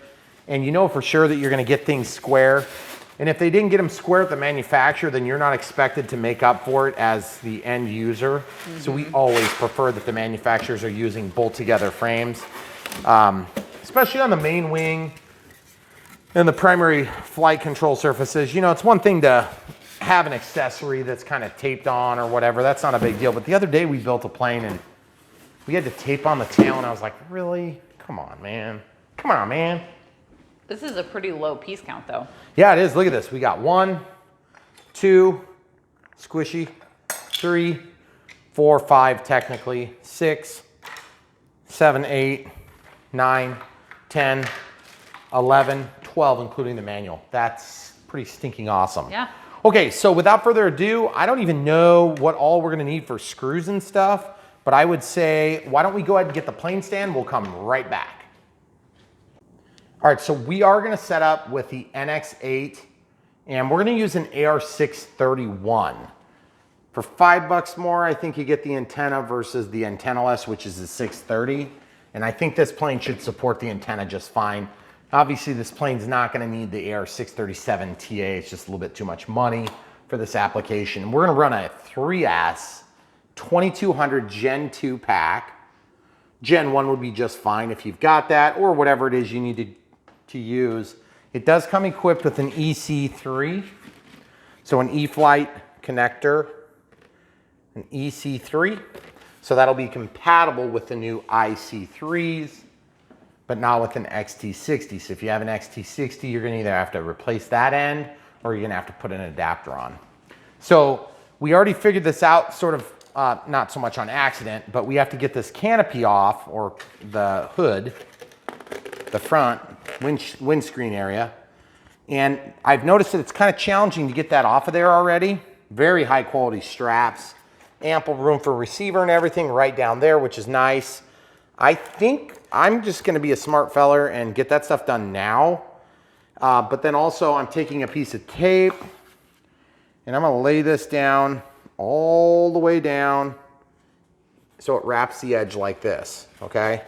And you know for sure that you're gonna get things square. And if they didn't get them square at the manufacturer, then you're not expected to make up for it as the end user. So we always prefer that the manufacturers are using bolt together frames, especially on the main wing and the primary flight control surfaces. You know, it's one thing to have an accessory that's kind of taped on or whatever. That's not a big deal. But the other day we built a plane and we had to tape on the tail, and I was like, really? Come on, man. Come on, man. This is a pretty low piece count though. Yeah, it is. Look at this. We got 1, 2, squishy, 3, 4, 5 technically, 6, 7, 8, 9, 10, 11, 12, including the manual. That's pretty stinking awesome. Yeah. Okay, so without further ado, I don't even know what all we're gonna need for screws and stuff, but I would say, why don't we go ahead and get the plane stand? We'll come right back. All right, so we are gonna set up with the NX8, and we're gonna use an AR631. For $5 more, I think you get the antenna versus the antenna-less, which is the 630. And I think this plane should support the antenna just fine. Obviously, this plane's not gonna need the AR637 TA. It's just a little bit too much money for this application. We're gonna run a 3S 2200 Gen 2 pack. Gen 1 would be just fine if you've got that, or whatever it is you need to use. It does come equipped with an EC3, so an E-Flight connector, an EC3. So that'll be compatible with the new IC3s, but not with an XT60. So if you have an XT60, you're gonna either have to replace that end or you're gonna have to put an adapter on. So we already figured this out sort of, not so much on accident, but we have to get this canopy off, or the hood, the front windscreen area. And I've noticed that it's kind of challenging to get that off of there already. Very high quality straps, ample room for receiver and everything right down there, which is nice. I think I'm just gonna be a smart feller and get that stuff done now. But then also I'm taking a piece of tape and I'm gonna lay this down all the way down so it wraps the edge like this, okay?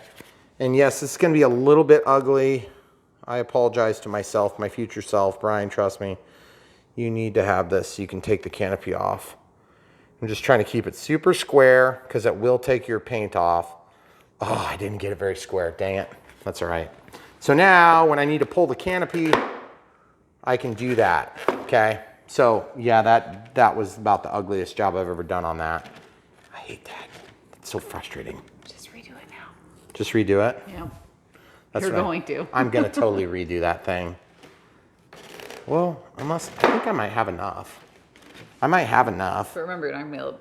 And yes, this is gonna be a little bit ugly. I apologize to myself, my future self. Brian, trust me, you need to have this so you can take the canopy off. I'm just trying to keep it super square because it will take your paint off. Oh, I didn't get it very square, dang it. That's all right. So now when I need to pull the canopy, I can do that, okay? So yeah, that was about the ugliest job I've ever done on that. I hate that. It's so frustrating. Just redo it now. Just redo it? Yeah. That's You're right. going to. I'm gonna totally redo that thing. Well, I think I might have enough. I might have enough. But remember, you're not gonna be able to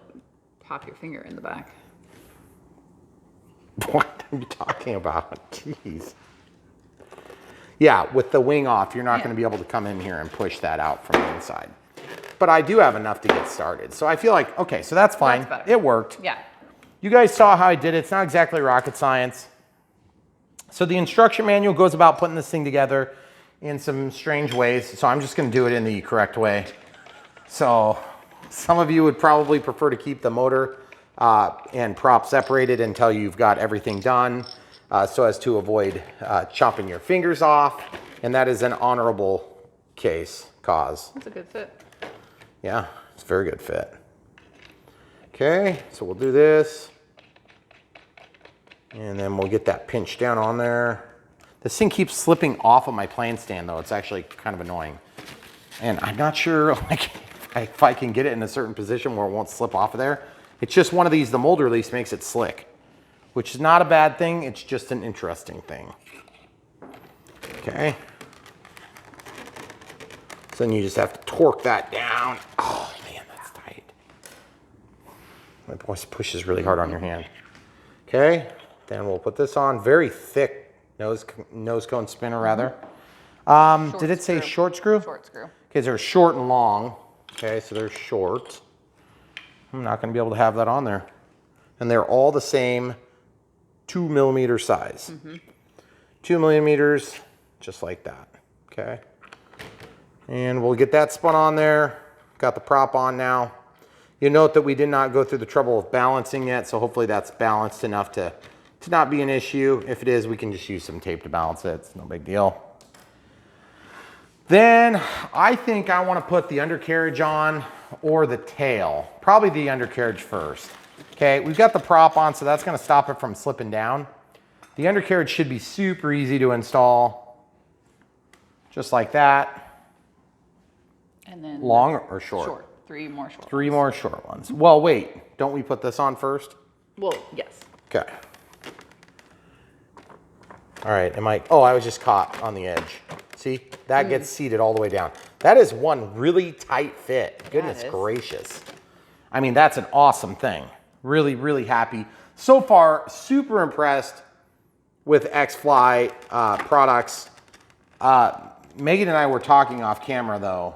pop your finger in the back. What are you talking about? Jeez. Yeah, with the wing off, you're not gonna be able to come in here and push that out from the inside. But I do have enough to get started. So I feel like, okay, so that's fine. That's better. It worked. Yeah. You guys saw how I did it. It's not exactly rocket science. So the instruction manual goes about putting this thing together in some strange ways. So I'm just gonna do it in the correct way. So some of you would probably prefer to keep the motor and prop separated until you've got everything done so as to avoid chopping your fingers off. And that is an honorable cause. That's a good fit. Yeah, it's a very good fit. Okay, so we'll do this. And then we'll get that pinched down on there. This thing keeps slipping off of my plane stand though. It's actually kind of annoying. And I'm not sure like if I can get it in a certain position where it won't slip off of there. It's just one of these, the mold release makes it slick, which is not a bad thing. It's just an interesting thing. Okay. So then you just have to torque that down. Oh man, that's tight. My voice pushes really hard on your hand. Okay, then we'll put this on. Very thick nose cone spinner rather. Did it say short screw? Short screw. Okay, they're short and long. Okay, so they're short. I'm not gonna be able to have that on there. And they're all the same 2 millimeter size. 2 millimeters, just like that, okay? And we'll get that spun on there. Got the prop on now. You note that we did not go through the trouble of balancing yet, so hopefully that's balanced enough to not be an issue. If it is, we can just use some tape to balance it. It's no big deal. Then I think I want to put the undercarriage on or the tail. Probably the undercarriage first. Okay, we've got the prop on, so that's going to stop it from slipping down. The undercarriage should be super easy to install. Just like that. And then long or short? Short. 3 more short. 3 more short ones. Well, wait, don't we put this on first? Well, yes. Okay. All right, oh, I was just caught on the edge. See, that gets seated all the way down. That is one really tight fit. Goodness gracious. I mean, that's an awesome thing. Really, really happy. So far, super impressed with XFly products. Megan and I were talking off camera though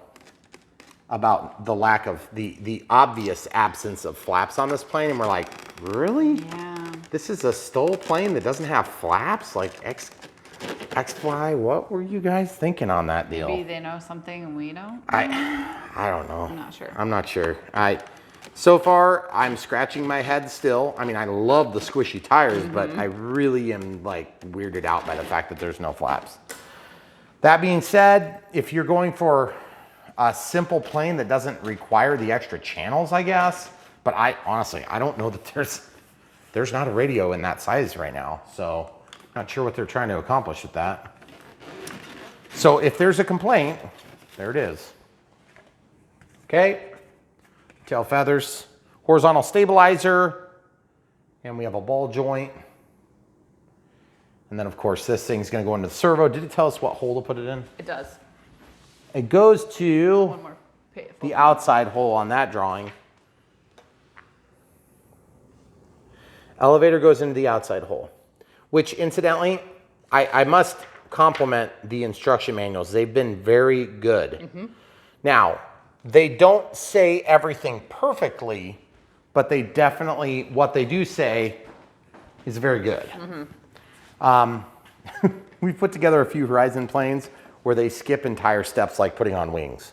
about the lack of the obvious absence of flaps on this plane, and we're like, really? Yeah. This is a STOL plane that doesn't have flaps? Like XFly, what were you guys thinking on that deal? Maybe they know something and we don't. I don't know. I'm not sure. I'm not sure. So far, I'm scratching my head still. I mean, I love the squishy tires, but I really am like weirded out by the fact that there's no flaps. That being said, if you're going for a simple plane that doesn't require the extra channels, I guess, but honestly, I don't know that there's not a radio in that size right now. So not sure what they're trying to accomplish with that. So if there's a complaint, there it is. Okay. Tail feathers, horizontal stabilizer, and we have a ball joint. And then of course this thing's gonna go into the servo. Did it tell us what hole to put it in? It does. It goes to One more. the outside hole on that drawing. Elevator goes into the outside hole, which incidentally, I must compliment the instruction manuals. They've been very good. Now, they don't say everything perfectly, but they definitely, what they do say is very good. We put together a few Horizon planes where they skip entire steps like putting on wings.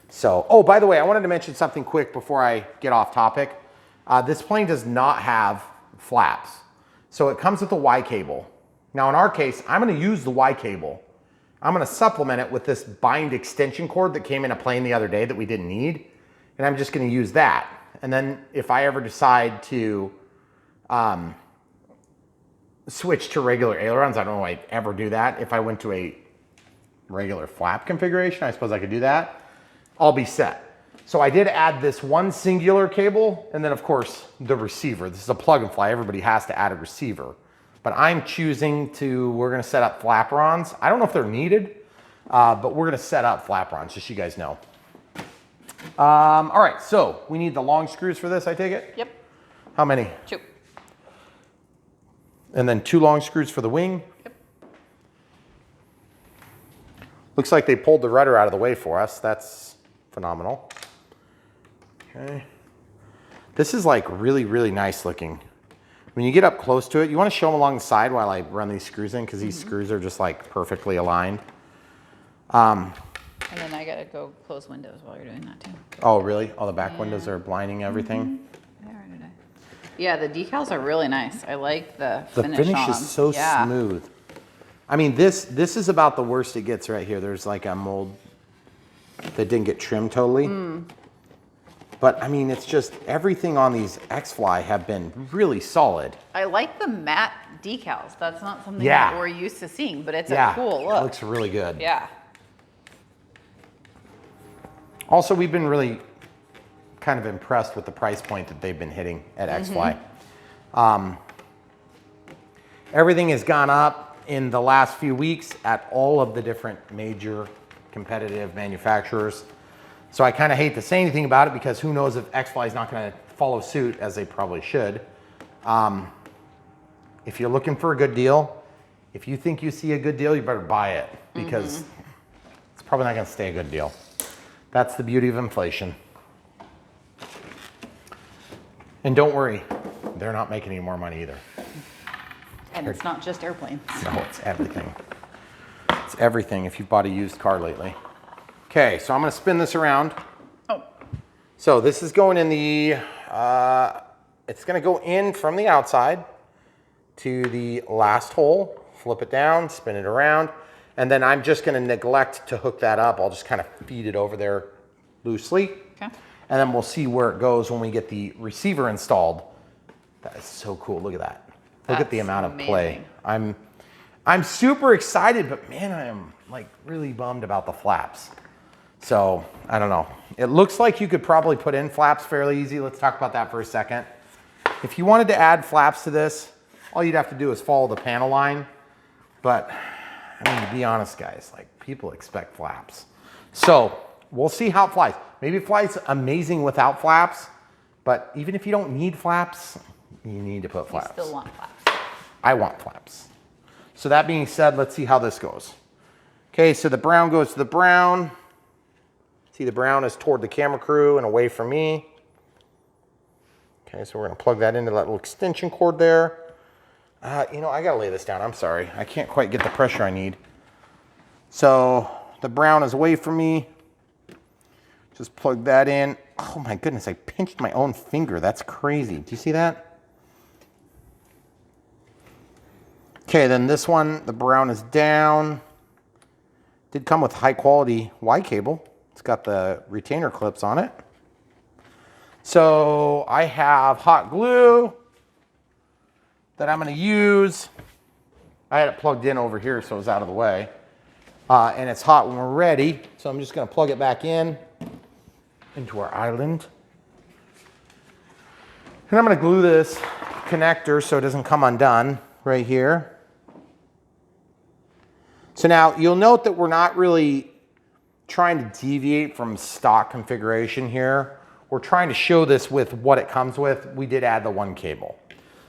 So, oh, by the way, I wanted to mention something quick before I get off topic. This plane does not have flaps. So it comes with a Y cable. Now in our case, I'm gonna use the Y cable. I'm gonna supplement it with this bind extension cord that came in a plane the other day that we didn't need. And I'm just gonna use that. And then if I ever decide to switch to regular ailerons, I don't know if I'd ever do that. If I went to a regular flap configuration, I suppose I could do that. I'll be set. So I did add this one singular cable, and then of course the receiver. This is a plug and fly, everybody has to add a receiver. But I'm choosing we're gonna set up flaperons. I don't know if they're needed, but we're gonna set up flaperons, just so you guys know. All right, so we need the long screws for this, I take it? Yep. How many? 2. And then 2 long screws for the wing. Yep. Looks like they pulled the rudder out of the way for us. That's phenomenal. Okay. This is like really, really nice looking. When you get up close to it, you want to show them along the side while I run these screws in, because these screws are just like perfectly aligned. And then I gotta go close windows while you're doing that too. Oh, really? All the back windows are blinding everything? Yeah, the decals are really nice. I like the finish. The finish on is them. so smooth. I mean, this is about the worst it gets right here. There's like a mold that didn't get trimmed totally. But I mean, it's just everything on these XFly have been really solid. I like the matte decals. That's not something that we're used to seeing, but it's a cool look. It looks really good. Yeah. Also, we've been really kind of impressed with the price point that they've been hitting at XFly. Everything has gone up in the last few weeks at all of the different major competitive manufacturers. So I kind of hate to say anything about it, because who knows if XFly is not going to follow suit, as they probably should. If you're looking for a good deal, if you think you see a good deal, you better buy it, because it's probably not going to stay a good deal. That's the beauty of inflation. And don't worry, they're not making any more money either. And it's not just airplanes. No, it's everything. It's everything if you've bought a used car lately. Okay, so I'm gonna spin this around. Oh. So this is going in the, it's gonna go in from the outside to the last hole, flip it down, spin it around, and then I'm just gonna neglect to hook that up. I'll just kind of feed it over there loosely. Okay. And then we'll see where it goes when we get the receiver installed. That is so cool, look at that. Look at the amount of play. I'm super excited, but man, I am like really bummed about the flaps. So I don't know. It looks like you could probably put in flaps fairly easy. Let's talk about that for a second. If you wanted to add flaps to this, all you'd have to do is follow the panel line. But I mean, to be honest, guys, like people expect flaps. So we'll see how it flies. Maybe it flies amazing without flaps, but even if you don't need flaps, you need to put flaps. You still want flaps. I want flaps. So that being said, let's see how this goes. Okay, so the brown goes to the brown. See, the brown is toward the camera crew and away from me. Okay, so we're gonna plug that into that little extension cord there. You know, I gotta lay this down, I'm sorry. I can't quite get the pressure I need. So the brown is away from me. Just plug that in. Oh my goodness, I pinched my own finger. That's crazy. Do you see that? Okay, then this one, the brown is down. Did come with high quality Y cable. It's got the retainer clips on it. So I have hot glue that I'm going to use. I had it plugged in over here so it was out of the way. And it's hot when we're ready. So I'm just going to plug it back in into our island. And I'm going to glue this connector so it doesn't come undone right here. So now you'll note that we're not really trying to deviate from stock configuration here. We're trying to show this with what it comes with. We did add the one cable.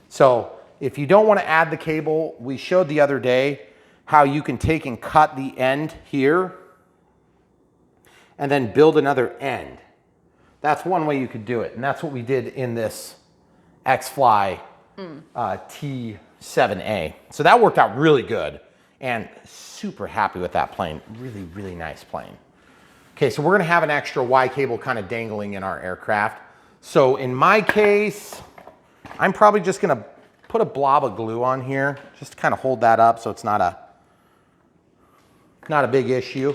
So if you don't want to add the cable, we showed the other day how you can take and cut the end here and then build another end. That's one way you could do it. And that's what we did in this XFly T7A. So that worked out really good and super happy with that plane. Really, really nice plane. Okay, so we're gonna have an extra Y cable kind of dangling in our aircraft. So in my case, I'm probably just gonna put a blob of glue on here, just to kind of hold that up so it's not a big issue.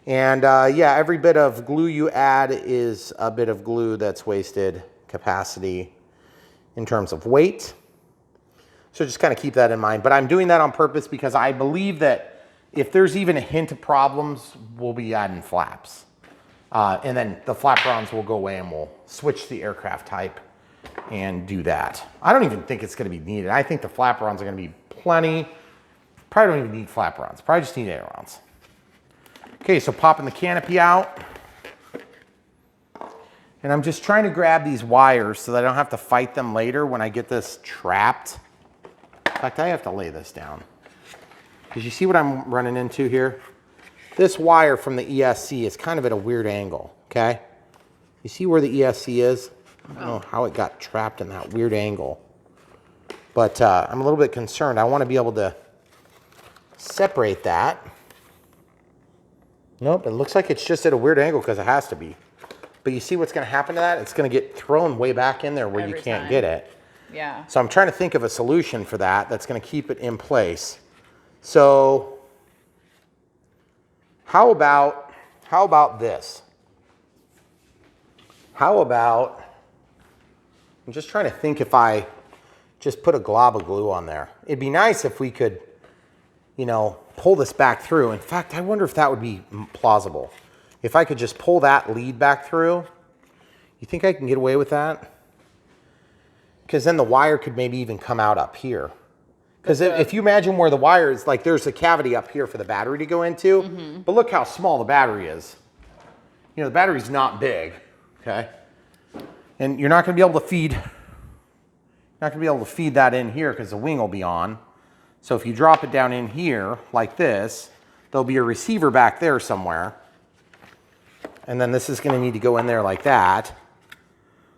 And yeah, every bit of glue you add is a bit of glue that's wasted capacity in terms of weight. So just kind of keep that in mind. But I'm doing that on purpose because I believe that if there's even a hint of problems, we'll be adding flaps. And then the flaperons will go away and we'll switch the aircraft type and do that. I don't even think it's gonna be needed. I think the flaperons are gonna be plenty. Probably don't even need flaperons, probably just need ailerons. Okay, so popping the canopy out. And I'm just trying to grab these wires so that I don't have to fight them later when I get this trapped. In fact, I have to lay this down. Because you see what I'm running into here? This wire from the ESC is kind of at a weird angle, okay? You see where the ESC is? I don't know how it got trapped in that weird angle. But I'm a little bit concerned. I want to be able to separate that. Nope, it looks like it's just at a weird angle because it has to be. But you see what's going to happen to that? It's going to get thrown way back in there where you can't get it. Yeah. So I'm trying to think of a solution for that that's going to keep it in place. So how about this? How about, I'm just trying to think if I just put a glob of glue on there. It'd be nice if we could, you know, pull this back through. In fact, I wonder if that would be plausible. If I could just pull that lead back through, you think I can get away with that? Because then the wire could maybe even come out up here. Because if you imagine where the wire is, like there's a cavity up here for the battery to go into, but look how small the battery is. You know, the battery's not big, okay? And you're not gonna be able to feed, that in here because the wing will be on. So if you drop it down in here like this, there'll be a receiver back there somewhere. And then this is gonna need to go in there like that.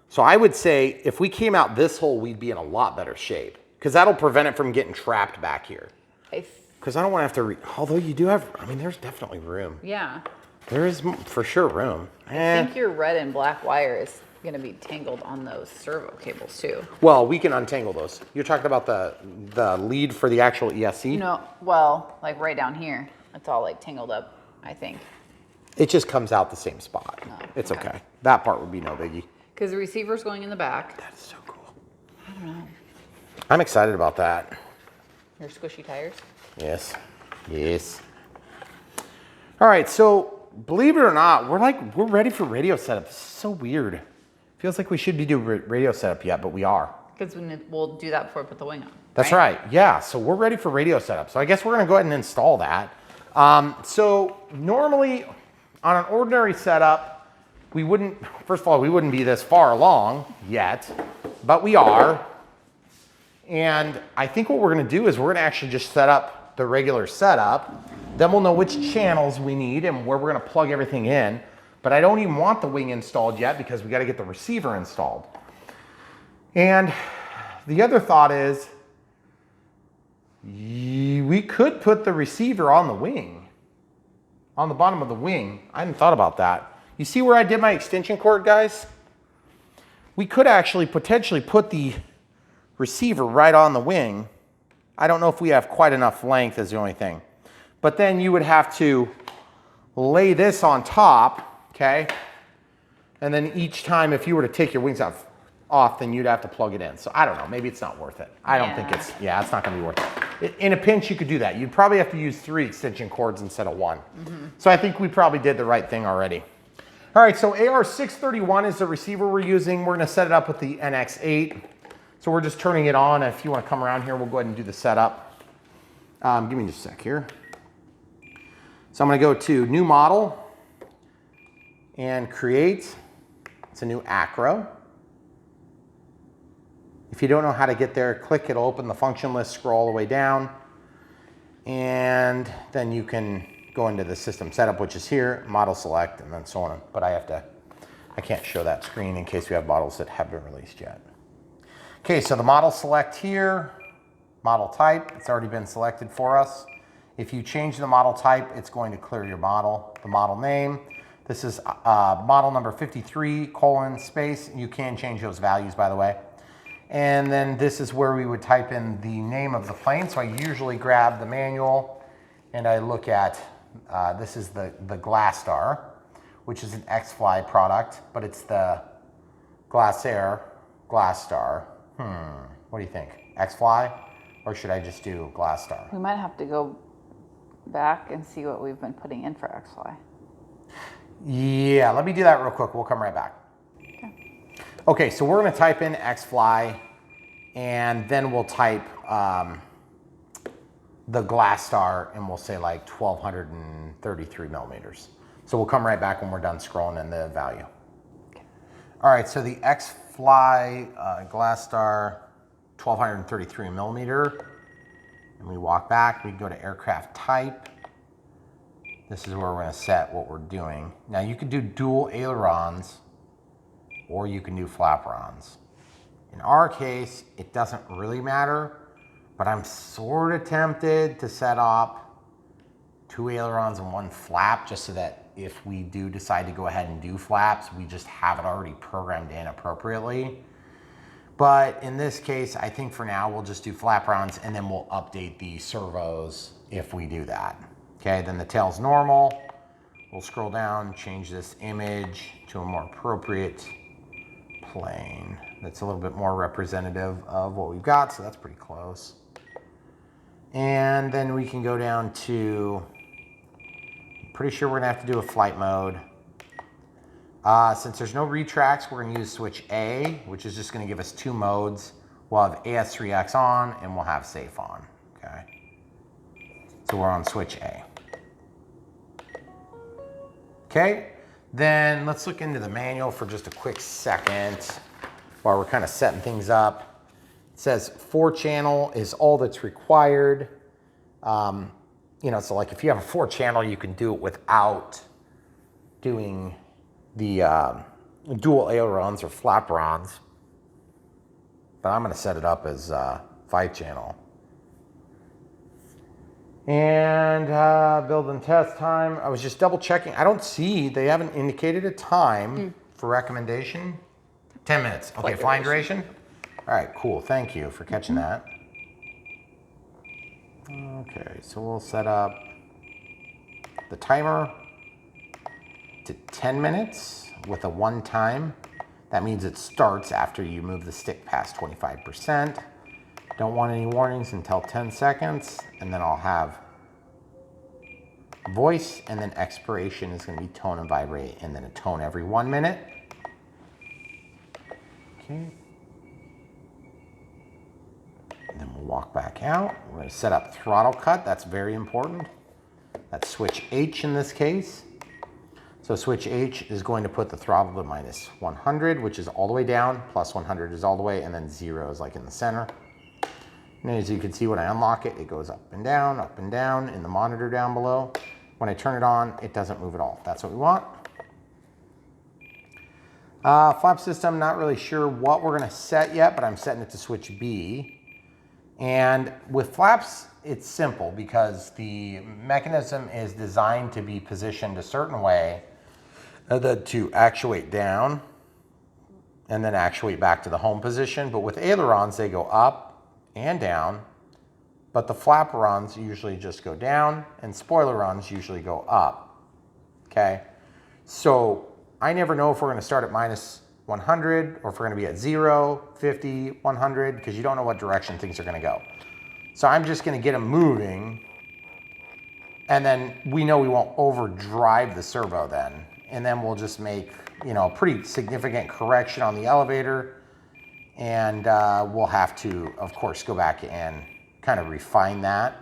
So I would say if we came out this hole, we'd be in a lot better shape because that'll prevent it from getting trapped back here. Because I don't wanna have to, although you do have, I mean, there's definitely room. Yeah. There is for sure room. I think your red and black wire is going to be tangled on those servo cables too. Well, we can untangle those. You're talking about the lead for the actual ESC? No, well, like right down here. It's all like tangled up, I think. It just comes out the same spot. Oh, it's okay. That part would be no biggie. Because the receiver's going in the back. That is so cool. I don't know. I'm excited about that. Your squishy tires? Yes. Yes. All right, so believe it or not, we're ready for radio setup. This is so weird. Feels like we should be doing radio setup yet, but we are. Because we'll do that before we put the wing on. That's right. Yeah. So we're ready for radio setup. So I guess we're going to go ahead and install that. So normally on an ordinary setup, we wouldn't, first of all, we wouldn't be this far along yet, but we are. And I think what we're going to do is we're going to actually just set up the regular setup. Then we'll know which channels we need and where we're going to plug everything in. But I don't even want the wing installed yet because we got to get the receiver installed. And the other thought is we could put the receiver on the wing, on the bottom of the wing. I hadn't thought about that. You see where I did my extension cord, guys? We could actually potentially put the receiver right on the wing. I don't know if we have quite enough length is the only thing. But then you would have to lay this on top, okay? And then each time if you were to take your wings off, then you'd have to plug it in. So I don't know, maybe it's not worth it. I don't think it's not gonna be worth it. In a pinch, you could do that. You'd probably have to use 3 extension cords instead of 1. So I think we probably did the right thing already. All right, so AR631 is the receiver we're using. We're gonna set it up with the NX8. So we're just turning it on. If you wanna come around here, we'll go ahead and do the setup. Give me just a sec here. So I'm gonna go to new model and create. It's a new acro. If you don't know how to get there, click, it'll open the function list, scroll all the way down, and then you can go into the system setup, which is here, model select, and then so on. But I can't show that screen in case we have models that have been released yet. Okay, so the model select here, model type, it's already been selected for us. If you change the model type, it's going to clear your model. The model name, this is model number 53, :space. You can change those values, by the way. And then this is where we would type in the name of the plane. So I usually grab the manual and I look at, this is the GlaStar, which is an XFly product, but it's the GlaStar. What do you think? XFly? Or should I just do GlaStar? We might have to go back and see what we've been putting in for XFly. Yeah, let me do that real quick. We'll come right back. Okay, so we're gonna type in XFly and then we'll type the GlaStar and we'll say like 1233 millimeters. So we'll come right back when we're done scrolling in the value. Okay. All right, so the XFly GlaStar 1233 millimeter. And we walk back, we go to aircraft type. This is where we're gonna set what we're doing. Now you can do dual ailerons or you can do flaperons. In our case, it doesn't really matter, but I'm sort of tempted to set up 2 ailerons and 1 flap just so that if we do decide to go ahead and do flaps, we just have it already programmed in appropriately. But in this case, I think for now, we'll just do flaperons and then we'll update the servos if we do that. Okay, then the tail's normal. We'll scroll down, change this image to a more appropriate plane that's a little bit more representative of what we've got, so that's pretty close. And then we can go down to, I'm pretty sure we're gonna have to do a flight mode. Since there's no retracts, we're gonna use switch A, which is just gonna give us 2 modes. We'll have AS3X on and we'll have safe on, okay? So we're on switch A. Okay, then let's look into the manual for just a quick second while we're kind of setting things up. It says 4-channel is all that's required. You know, so like if you have a 4-channel, you can do it without doing the dual ailerons or flaperons. But I'm gonna set it up as 5-channel. And build and test time. I was just double checking. I don't see, they haven't indicated a time for recommendation. 10 minutes. Okay, flying duration. All right, cool. Thank you for catching that. Okay, so we'll set up the timer to 10 minutes with a 1 time. That means it starts after you move the stick past 25%. Don't want any warnings until 10 seconds, and then I'll have voice, and then expiration is going to be tone and vibrate, and then a tone every 1 minute. Okay. And then we'll walk back out. We're going to set up throttle cut. That's very important. That's switch H in this case. So switch H is going to put the throttle to minus 100, which is all the way down, plus 100 is all the way, and then 0 is like in the center. And as you can see, when I unlock it, it goes up and down in the monitor down below. When I turn it on, it doesn't move at all. That's what we want. Flap system, not really sure what we're gonna set yet, but I'm setting it to switch B. And with flaps, it's simple because the mechanism is designed to be positioned a certain way to actuate down and then actuate back to the home position. But with ailerons, they go up and down, but the flap runs usually just go down and spoiler runs usually go up, okay? So I never know if we're gonna start at minus 100 or if we're gonna be at 0, 50, 100, because you don't know what direction things are gonna go. So I'm just gonna get them moving, and then we know we won't overdrive the servo then. And then we'll just make, you know, a pretty significant correction on the elevator. And we'll have to, of course, go back and kind of refine that.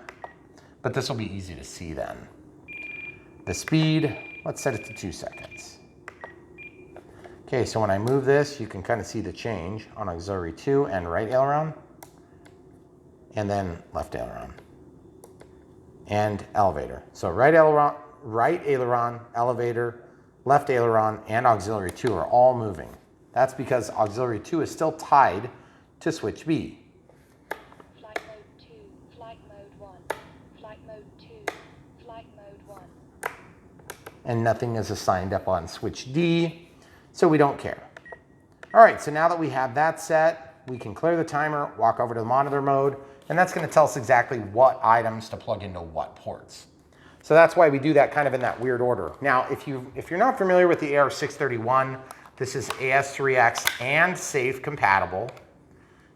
But this will be easy to see then. The speed, let's set it to 2 seconds. Okay, so when I move this, you can kind of see the change on auxiliary 2 and right aileron. And then left aileron. And elevator. So right aileron, elevator, left aileron, and auxiliary 2 are all moving. That's because auxiliary 2 is still tied to switch B. Flight mode 2, flight mode 1, flight mode 2, flight mode 1. And nothing is assigned up on switch D, so we don't care. All right, so now that we have that set, we can clear the timer, walk over to the monitor mode, and that's gonna tell us exactly what items to plug into what ports. So that's why we do that kind of in that weird order. Now, if you're not familiar with the AR631, this is AS3X and SAFE compatible.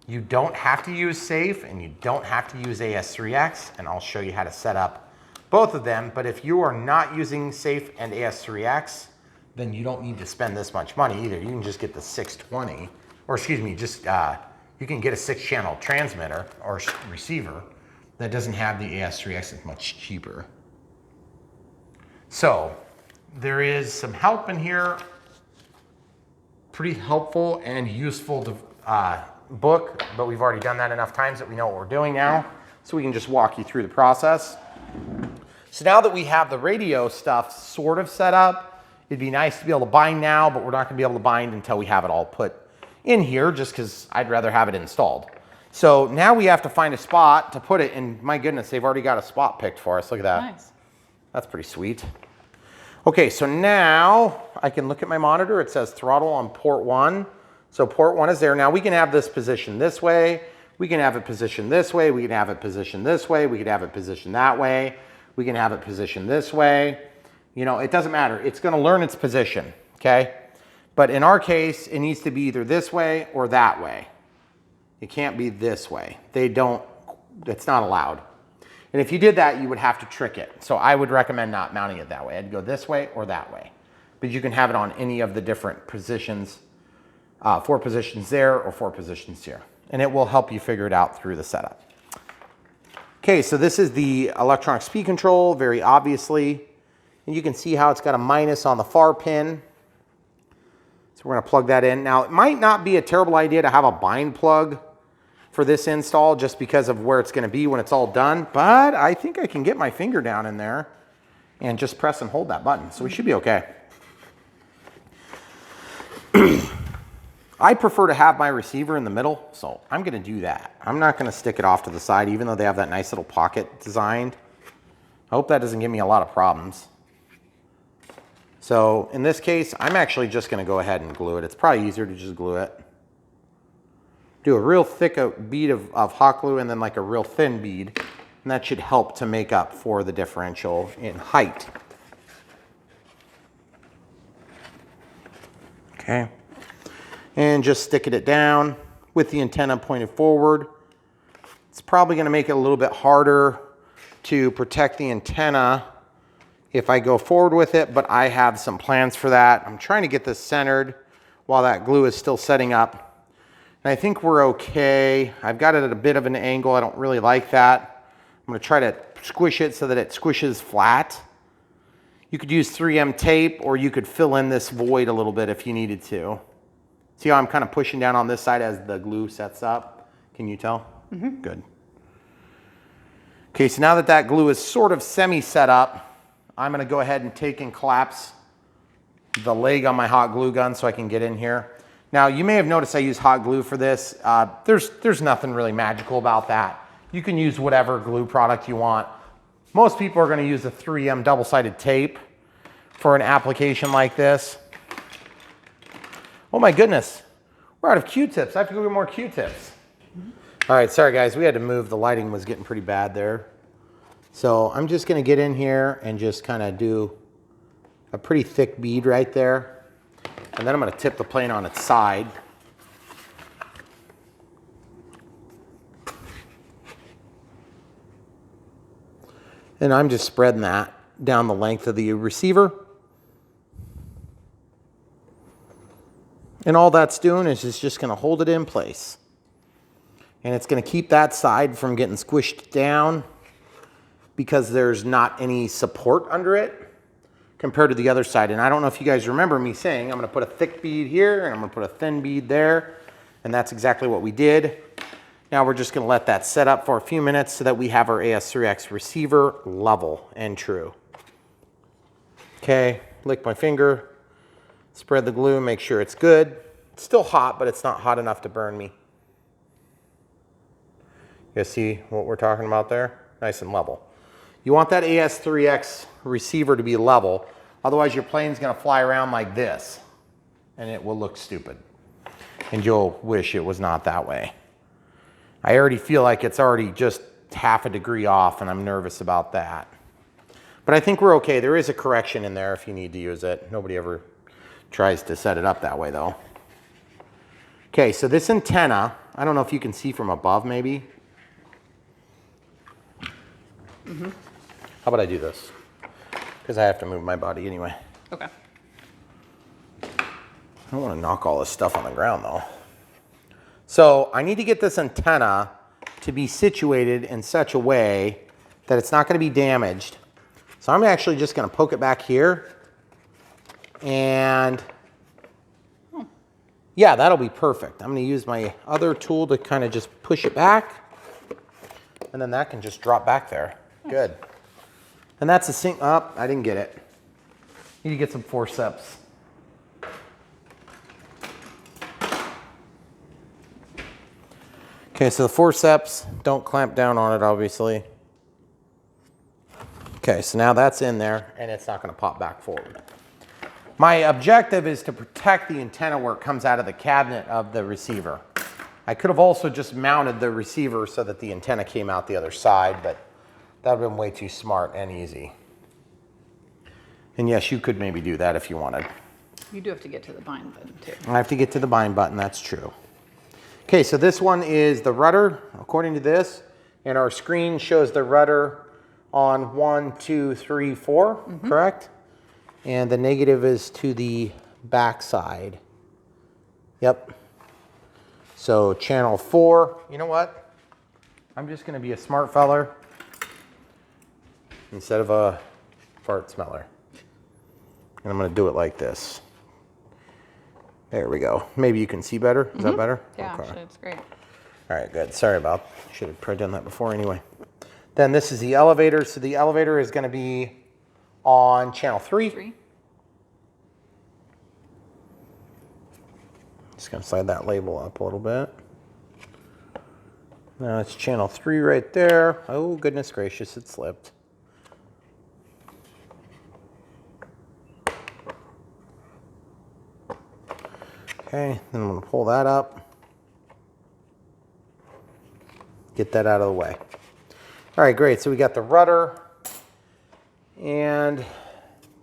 You don't have to use SAFE and you don't have to use AS3X, and I'll show you how to set up both of them. But if you are not using SAFE and AS3X, then you don't need to spend this much money either. You can just get the 620, or excuse me, just you can get a 6-channel transmitter or receiver that doesn't have the AS3X. It's much cheaper. So there is some help in here. Pretty helpful and useful book, but we've already done that enough times that we know what we're doing now. So we can just walk you through the process. So now that we have the radio stuff sort of set up, it'd be nice to be able to bind now, but we're not gonna be able to bind until we have it all put in here, just because I'd rather have it installed. So now we have to find a spot to put it, and my goodness, they've already got a spot picked for us. Look at that. Nice. That's pretty sweet. Okay, so now I can look at my monitor. It says throttle on port 1. So port 1 is there. Now we can have this positioned this way. We can have it positioned this way. We can have it positioned this way. We can have it positioned that way. We can have it positioned this way. You know, it doesn't matter. It's gonna learn its position, okay? But in our case, it needs to be either this way or that way. It can't be this way. It's not allowed. And if you did that, you would have to trick it. So I would recommend not mounting it that way. I'd go this way or that way. But you can have it on any of the different positions, 4 positions there or 4 positions here. And it will help you figure it out through the setup. Okay, so this is the electronic speed control, very obviously. And you can see how it's got a minus on the far pin. So we're gonna plug that in. Now, it might not be a terrible idea to have a bind plug for this install just because of where it's gonna be when it's all done, but I think I can get my finger down in there and just press and hold that button, so we should be okay. I prefer to have my receiver in the middle, so I'm gonna do that. I'm not gonna stick it off to the side, even though they have that nice little pocket designed. I hope that doesn't give me a lot of problems. So in this case, I'm actually just gonna go ahead and glue it. It's probably easier to just glue it. Do a real thick bead of hot glue and then like a real thin bead, and that should help to make up for the differential in height. Okay, and just sticking it down with the antenna pointed forward. It's probably gonna make it a little bit harder to protect the antenna if I go forward with it, but I have some plans for that. I'm trying to get this centered while that glue is still setting up. And I think we're okay. I've got it at a bit of an angle. I don't really like that. I'm gonna try to squish it so that it squishes flat. You could use 3M tape, or you could fill in this void a little bit if you needed to. See how I'm kind of pushing down on this side as the glue sets up? Can you tell? Mm-hmm. Good. Okay, so now that that glue is sort of semi-set up, I'm gonna go ahead and take and collapse the leg on my hot glue gun so I can get in here. Now, you may have noticed I use hot glue for this. There's nothing really magical about that. You can use whatever glue product you want. Most people are gonna use a 3M double-sided tape for an application like this. Oh my goodness, we're out of Q-tips. I have to go get more Q-tips. All right, sorry guys, we had to move. The lighting was getting pretty bad there. So I'm just gonna get in here and just kind of do a pretty thick bead right there. And then I'm gonna tip the plane on its side. And I'm just spreading that down the length of the receiver. And all that's doing is it's just gonna hold it in place. And it's gonna keep that side from getting squished down because there's not any support under it compared to the other side. And I don't know if you guys remember me saying, I'm gonna put a thick bead here and I'm gonna put a thin bead there. And that's exactly what we did. Now we're just gonna let that set up for a few minutes so that we have our AS3X receiver level and true. Okay, lick my finger. Spread the glue, make sure it's good. It's still hot, but it's not hot enough to burn me. You guys see what we're talking about there? Nice and level. You want that AS3X receiver to be level, otherwise your plane's gonna fly around like this, and it will look stupid. And you'll wish it was not that way. I already feel like it's already just half a degree off, and I'm nervous about that. But I think we're okay. There is a correction in there if you need to use it. Nobody ever tries to set it up that way though. Okay, so this antenna, I don't know if you can see from above maybe. Mm-hmm. How about I do this? Because I have to move my body anyway. Okay. I don't want to knock all this stuff on the ground though. So I need to get this antenna to be situated in such a way that it's not going to be damaged. So I'm actually just going to poke it back here. And yeah, that'll be perfect. I'm going to use my other tool to kind of just push it back. And then that can just drop back there. Nice. Good. And that's a sync up. I didn't get it. Need to get some forceps. Okay, so the forceps, don't clamp down on it, obviously. Okay, so now that's in there and it's not going to pop back forward. My objective is to protect the antenna where it comes out of the cabinet of the receiver. I could have also just mounted the receiver so that the antenna came out the other side, but that would have been way too smart and easy. And yes, you could maybe do that if you wanted. You do have to get to the bind button too. I have to get to the bind button, that's true. Okay, so this one is the rudder, according to this, and our screen shows the rudder on 1, 2, 3, 4, correct? And the negative is to the back side. Yep. So channel 4, you know what? I'm just gonna be a smart feller instead of a fart smeller. And I'm gonna do it like this. There we go. Maybe you can see better. Is that better? Yeah, okay. actually, it's great. All right, good. Sorry about, should have probably done that before anyway. Then this is the elevator. So the elevator is gonna be on channel 3. Just gonna slide that label up a little bit. Now it's channel 3 right there. Oh, goodness gracious, it slipped. Okay, then I'm gonna pull that up. Get that out of the way. All right, great. So we got the rudder and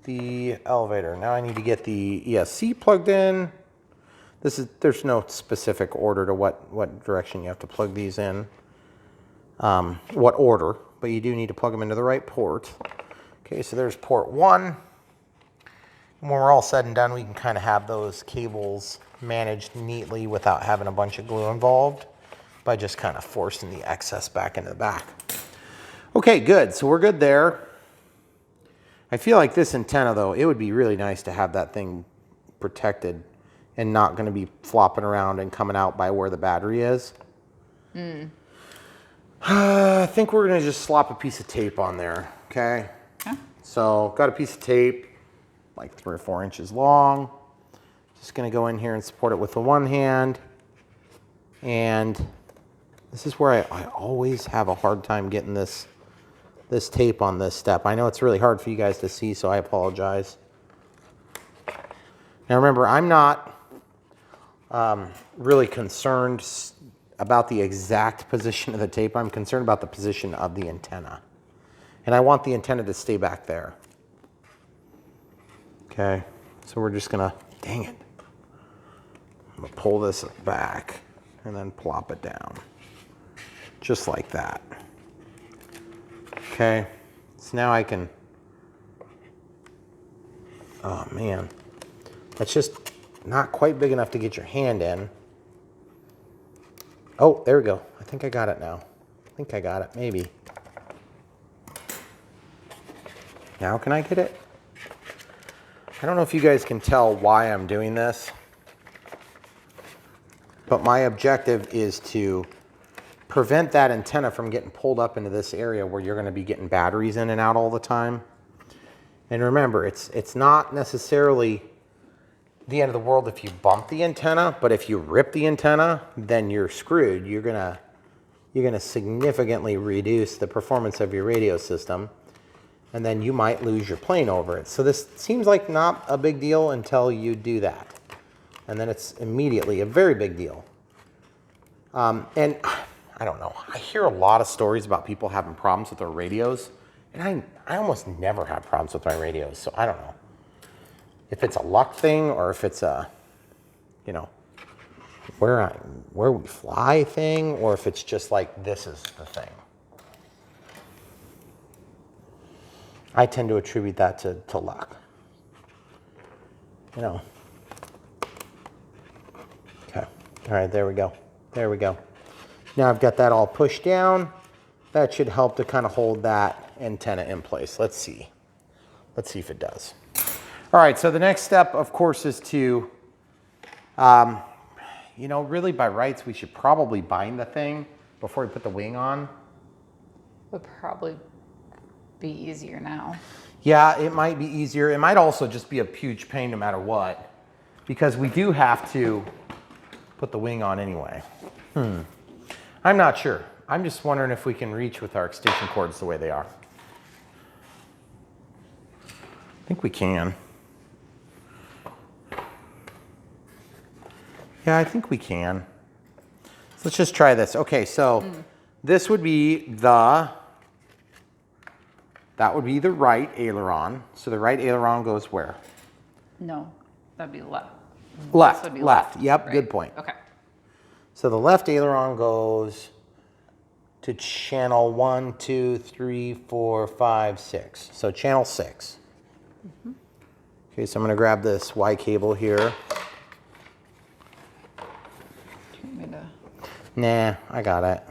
the elevator. Now I need to get the ESC plugged in. There's no specific order to what direction you have to plug these in, what order, but you do need to plug them into the right port Okay, so there's port 1. And when we're all said and done, we can kind of have those cables managed neatly without having a bunch of glue involved by just kind of forcing the excess back into the back. Okay, good. So we're good there. I feel like this antenna, though, it would be really nice to have that thing protected and not going to be flopping around and coming out by where the battery is. I think we're going to just slop a piece of tape on there, okay? Yeah. So got a piece of tape, like 3 or 4 inches long. Just going to go in here and support it with the one hand. And this is where I always have a hard time getting this tape on this step. I know it's really hard for you guys to see, so I apologize. Now remember, I'm not really concerned about the exact position of the tape. I'm concerned about the position of the antenna. And I want the antenna to stay back there. Okay, so we're just gonna, dang it. I'm gonna pull this back and then plop it down. Just like that. Okay, so now I can, oh man, that's just not quite big enough to get your hand in. Oh, there we go. I think I got it now. I think I got it, maybe. Now can I get it? I don't know if you guys can tell why I'm doing this, but my objective is to prevent that antenna from getting pulled up into this area where you're going to be getting batteries in and out all the time. And remember, it's not necessarily the end of the world if you bump the antenna, but if you rip the antenna, then you're screwed. You're gonna significantly reduce the performance of your radio system, and then you might lose your plane over it. So this seems like not a big deal until you do that, and then it's immediately a very big deal. And I don't know, I hear a lot of stories about people having problems with their radios, and I almost never have problems with my radios, so I don't know if it's a luck thing or if it's a, you know, where we fly thing, or if it's just like this is the thing. I tend to attribute that to luck. You know. Okay. All right, there we go. There we go. Now I've got that all pushed down. That should help to kind of hold that antenna in place. Let's see. Let's see if it does. All right, so the next step, of course, is to, you know, really by rights, we should probably bind the thing before we put the wing on. Would probably be easier now. Yeah, it might be easier. It might also just be a huge pain no matter what, because we do have to put the wing on anyway. I'm not sure. I'm just wondering if we can reach with our extension cords the way they are. I think we can. Yeah, I think we can. So let's just try this. Okay, so this would be that would be the right aileron. So the right aileron goes where? No, that'd be left. Left, This would be left. left, Yep, right? good point. Okay. So the left aileron goes to channel 1, 2, 3, 4, 5, 6. So channel 6. Okay, so I'm gonna grab this Y cable here. Nah, I got it.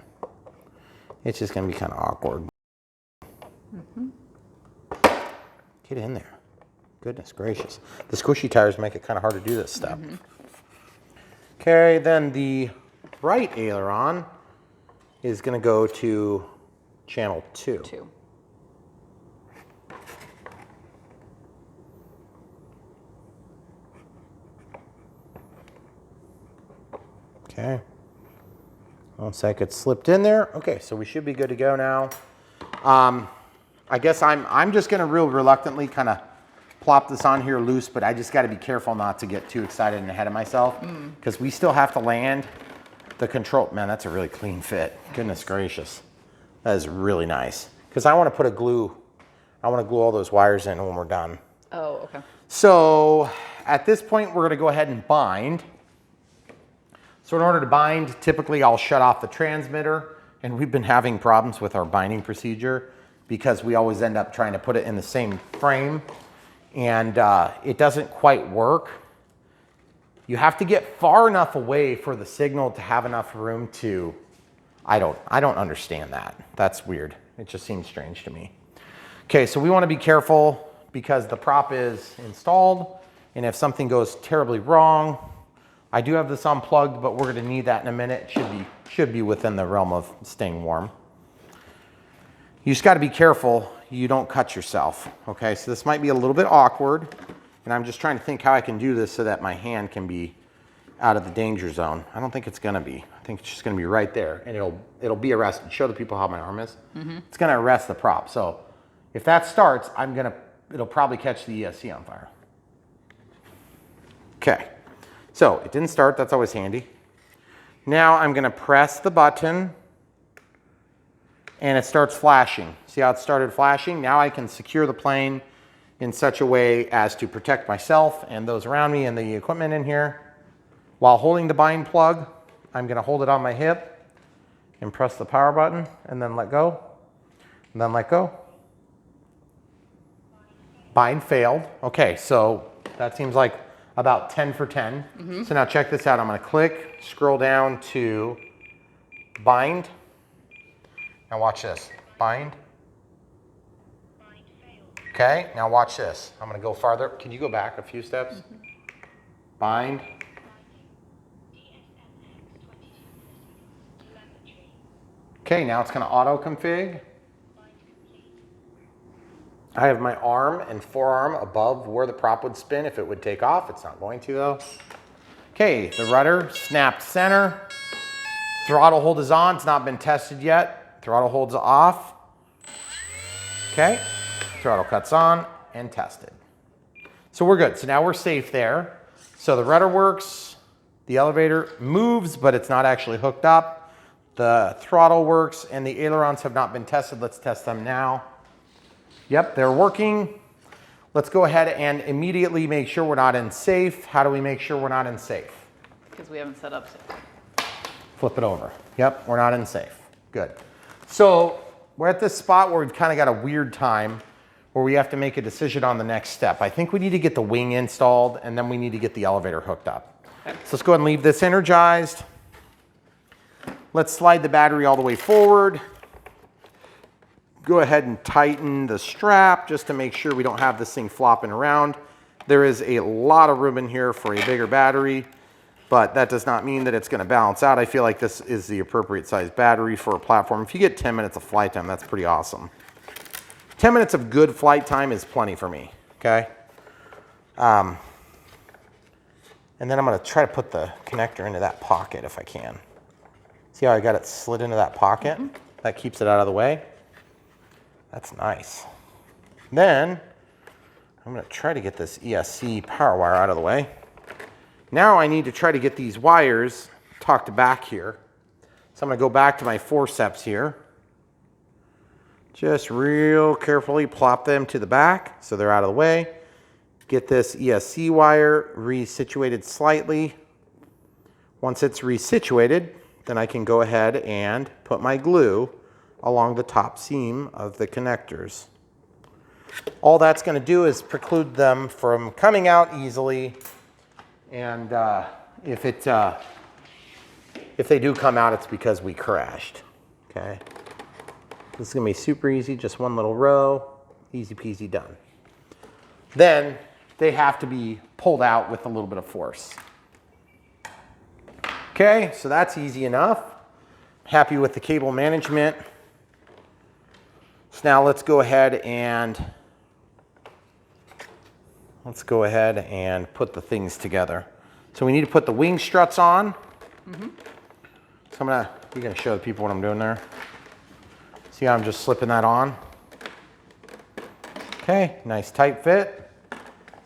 It's just gonna be kind of awkward. Get in there. Goodness gracious. The squishy tires make it kind of hard to do this step. Okay, then the right aileron is gonna go to channel 2. 2. Okay. Looks like it slipped in there. Okay, so we should be good to go now. I guess I'm just gonna real reluctantly kind of plop this on here loose, but I just gotta be careful not to get too excited and ahead of myself, because we still have to land the control. Man, that's a really clean fit. Goodness gracious. That is really nice. Because I wanna glue all those wires in when we're done. Oh, okay. So at this point, we're gonna go ahead and bind. So in order to bind, typically I'll shut off the transmitter, and we've been having problems with our binding procedure because we always end up trying to put it in the same frame, and it doesn't quite work. You have to get far enough away for the signal to have enough room to, I don't understand that. That's weird. It just seems strange to me. Okay, so we want to be careful because the prop is installed, and if something goes terribly wrong, I do have this unplugged, but we're going to need that in a minute. It should be within the realm of staying warm. You just got to be careful you don't cut yourself. Okay, so this might be a little bit awkward, and I'm just trying to think how I can do this so that my hand can be out of the danger zone. I don't think it's going to be. I think it's just going to be right there, and it'll be arrested. Show the people how my arm is. It's going to arrest the prop. So if that starts, it'll probably catch the ESC on fire. Okay, so it didn't start. That's always handy. Now I'm going to press the button, and it starts flashing. See how it started flashing? Now I can secure the plane in such a way as to protect myself and those around me and the equipment in here. While holding the bind plug, I'm going to hold it on my hip and press the power button and then let go, and then let go. Bind failed. Okay, so that seems like about 10 for 10. So now check this out. I'm going to click, scroll down to bind. Now watch this. Bind. Okay, now watch this. I'm going to go farther. Can you go back a few steps? Bind. Okay, now it's going to auto config. I have my arm and forearm above where the prop would spin if it would take off. It's not going to though. Okay, the rudder snapped center. Throttle hold is on. It's not been tested yet. Throttle hold's off. Okay, throttle cut's on and tested. So we're good. So now we're safe there. So the rudder works. The elevator moves, but it's not actually hooked up. The throttle works and the ailerons have not been tested. Let's test them now. Yep, they're working. Let's go ahead and immediately make sure we're not in safe. How do we make sure we're not in safe? Because we haven't set up safe. Flip it over. Yep, we're not in safe. Good. So we're at this spot where we've kind of got a weird time where we have to make a decision on the next step. I think we need to get the wing installed and then we need to get the elevator hooked up. Okay. So let's go ahead and leave this energized. Let's slide the battery all the way forward. Go ahead and tighten the strap just to make sure we don't have this thing flopping around. There is a lot of room in here for a bigger battery, but that does not mean that it's going to balance out. I feel like this is the appropriate size battery for a platform. If you get 10 minutes of flight time, that's pretty awesome. 10 minutes of good flight time is plenty for me, okay? And then I'm going to try to put the connector into that pocket if I can. See how I got it slid into that pocket? That keeps it out of the way. That's nice. Then I'm going to try to get this ESC power wire out of the way. Now I need to try to get these wires tucked back here. So I'm going to go back to my forceps here. Just real carefully plop them to the back so they're out of the way. Get this ESC wire resituated slightly. Once it's resituated, then I can go ahead and put my glue along the top seam of the connectors. All that's going to do is preclude them from coming out easily, and if they do come out, it's because we crashed. Okay, this is going to be super easy, just one little row, easy peasy done. Then they have to be pulled out with a little bit of force. Okay, so that's easy enough. Happy with the cable management. So now let's go ahead and put the things together. So we need to put the wing struts on. So you're gonna show the people what I'm doing there. See how I'm just slipping that on? Okay, nice tight fit.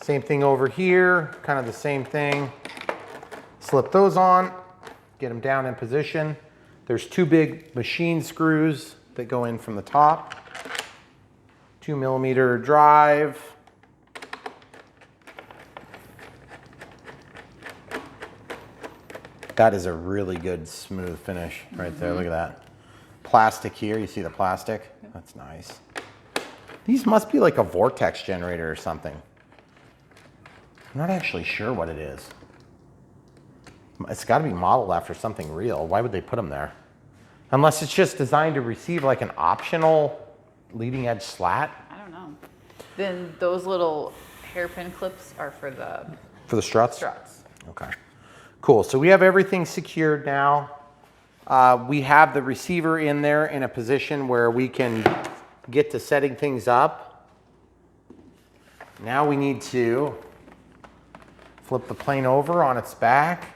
Same thing over here, kind of the same thing. Slip those on, get them down in position. There's two big machine screws that go in from the top. 2mm drive. That is a really good smooth finish right there. Look at that. Plastic here, you see the plastic? That's nice. These must be like a vortex generator or something. I'm not actually sure what it is. It's got to be modeled after something real. Why would they put them there? Unless it's just designed to receive like an optional leading edge slat. I don't know. Then those little hairpin clips are for the struts? struts. Okay. Cool. So we have everything secured now. We have the receiver in there in a position where we can get to setting things up. Now we need to flip the plane over on its back.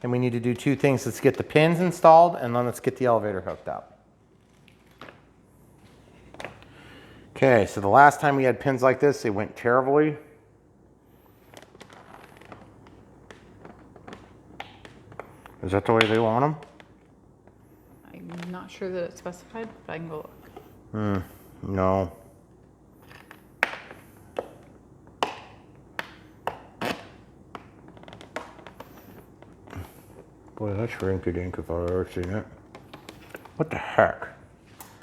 And we need to do two things. Let's get the pins installed and then let's get the elevator hooked up. Okay, so the last time we had pins like this, they went terribly. Is that the way they want them? I'm not sure that it's specified, but I can go look. No. Boy, that's rinky-dink if I've ever seen it. What the heck?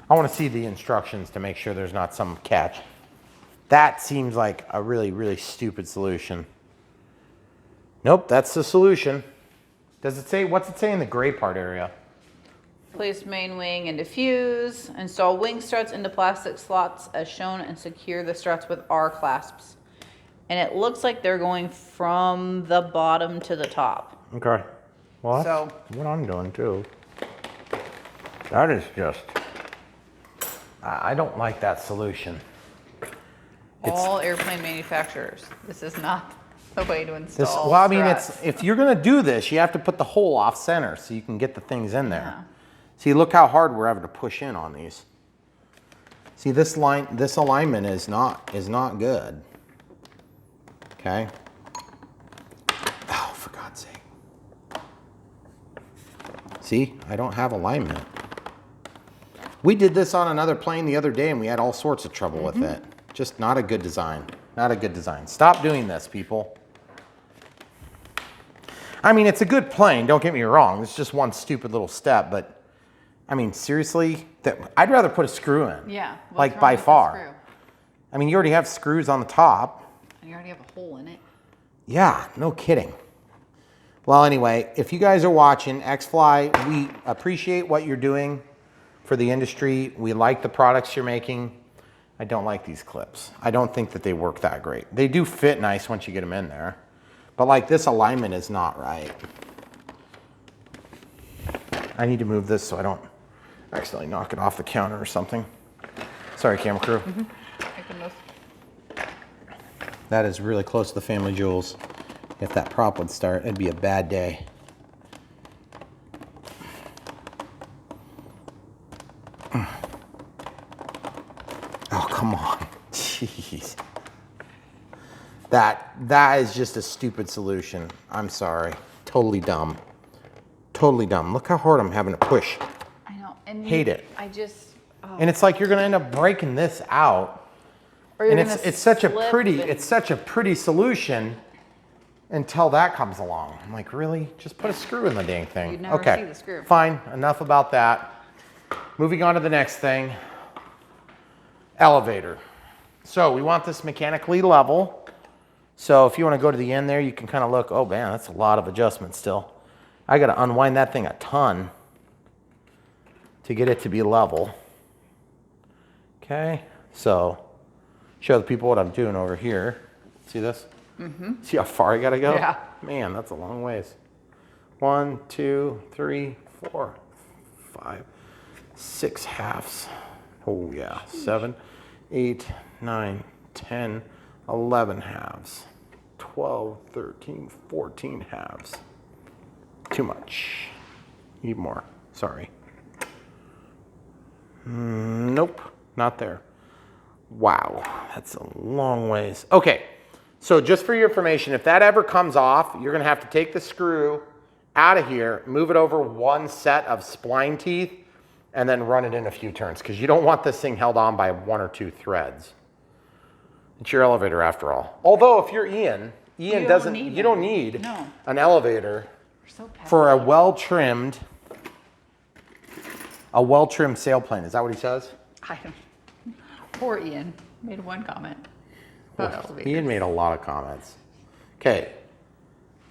I want to see the instructions to make sure there's not some catch. That seems like a really, really stupid solution. Nope, that's the solution. Does it say, what's it say in the gray part area? Place main wing and diffuse. Install wing struts into plastic slots as shown and secure the struts with R clasps. And it looks like they're going from the bottom to the top. Okay. Well, So- that's what I'm doing too. That is just, I don't like that solution. All airplane manufacturers. This is not the way to install Well, I mean, struts. if you're gonna do this, you have to put the hole off center so you can get the things in there. Yeah. See, look how hard we're having to push in on these. See, this alignment is not good. Okay. Oh, for God's sake. See, I don't have alignment. We did this on another plane the other day and we had all sorts of trouble with it. Just not a good design. Not a good design. Stop doing this, people. I mean, it's a good plane, don't get me wrong. It's just one stupid little step, but I mean, seriously, I'd rather put a screw in. Yeah. what's Like wrong by with the far. screw? I mean, you already have screws on the top. And you already have a hole in it. Yeah, no kidding. Well, anyway, if you guys are watching XFly, we appreciate what you're doing for the industry. We like the products you're making. I don't like these clips. I don't think that they work that great. They do fit nice once you get them in there. But like this alignment is not right. I need to move this so I don't accidentally knock it off the counter or something. Sorry, camera crew. That is really close to the family jewels. If that prop would start, it'd be a bad day. Oh, come on. Jeez. That is just a stupid solution. I'm sorry. Totally dumb. Totally dumb. Look how hard I'm having to push. I know. And Hate it. I just. Oh. And it's like you're gonna end up breaking this out. Or you're And gonna it's such a slip pretty, and- it's such a pretty solution until that comes along. I'm like, really? Just put a screw in the dang thing. You'd never Okay, see the screw. fine, enough about that. Moving on to the next thing. Elevator. So we want this mechanically level. So if you want to go to the end there, you can kind of look, oh man, that's a lot of adjustment still. I got to unwind that thing a ton to get it to be level. Okay, so show the people what I'm doing over here. See this? Mm-hmm. See how far I got to go? Yeah. Man, that's a long ways. 1, 2, 3, 4, 5, 6 halves. Oh yeah, 7, 8, 9, 10, 11 halves. 12, 13, 14 halves. Too much. Need more. Sorry. Nope, not there. Wow, that's a long ways. Okay, so just for your information, if that ever comes off, you're gonna have to take the screw out of here, move it over one set of spline teeth, and then run it in a few turns, because you don't want this thing held on by 1 or 2 threads. It's your elevator after all. Although if you're Ian You don't doesn't, need you don't one. need No. an elevator We're so pesky. for a well-trimmed sailplane. Is that what he says? I don't. Poor Ian made one comment about elevators. Ian made a lot of comments. Okay.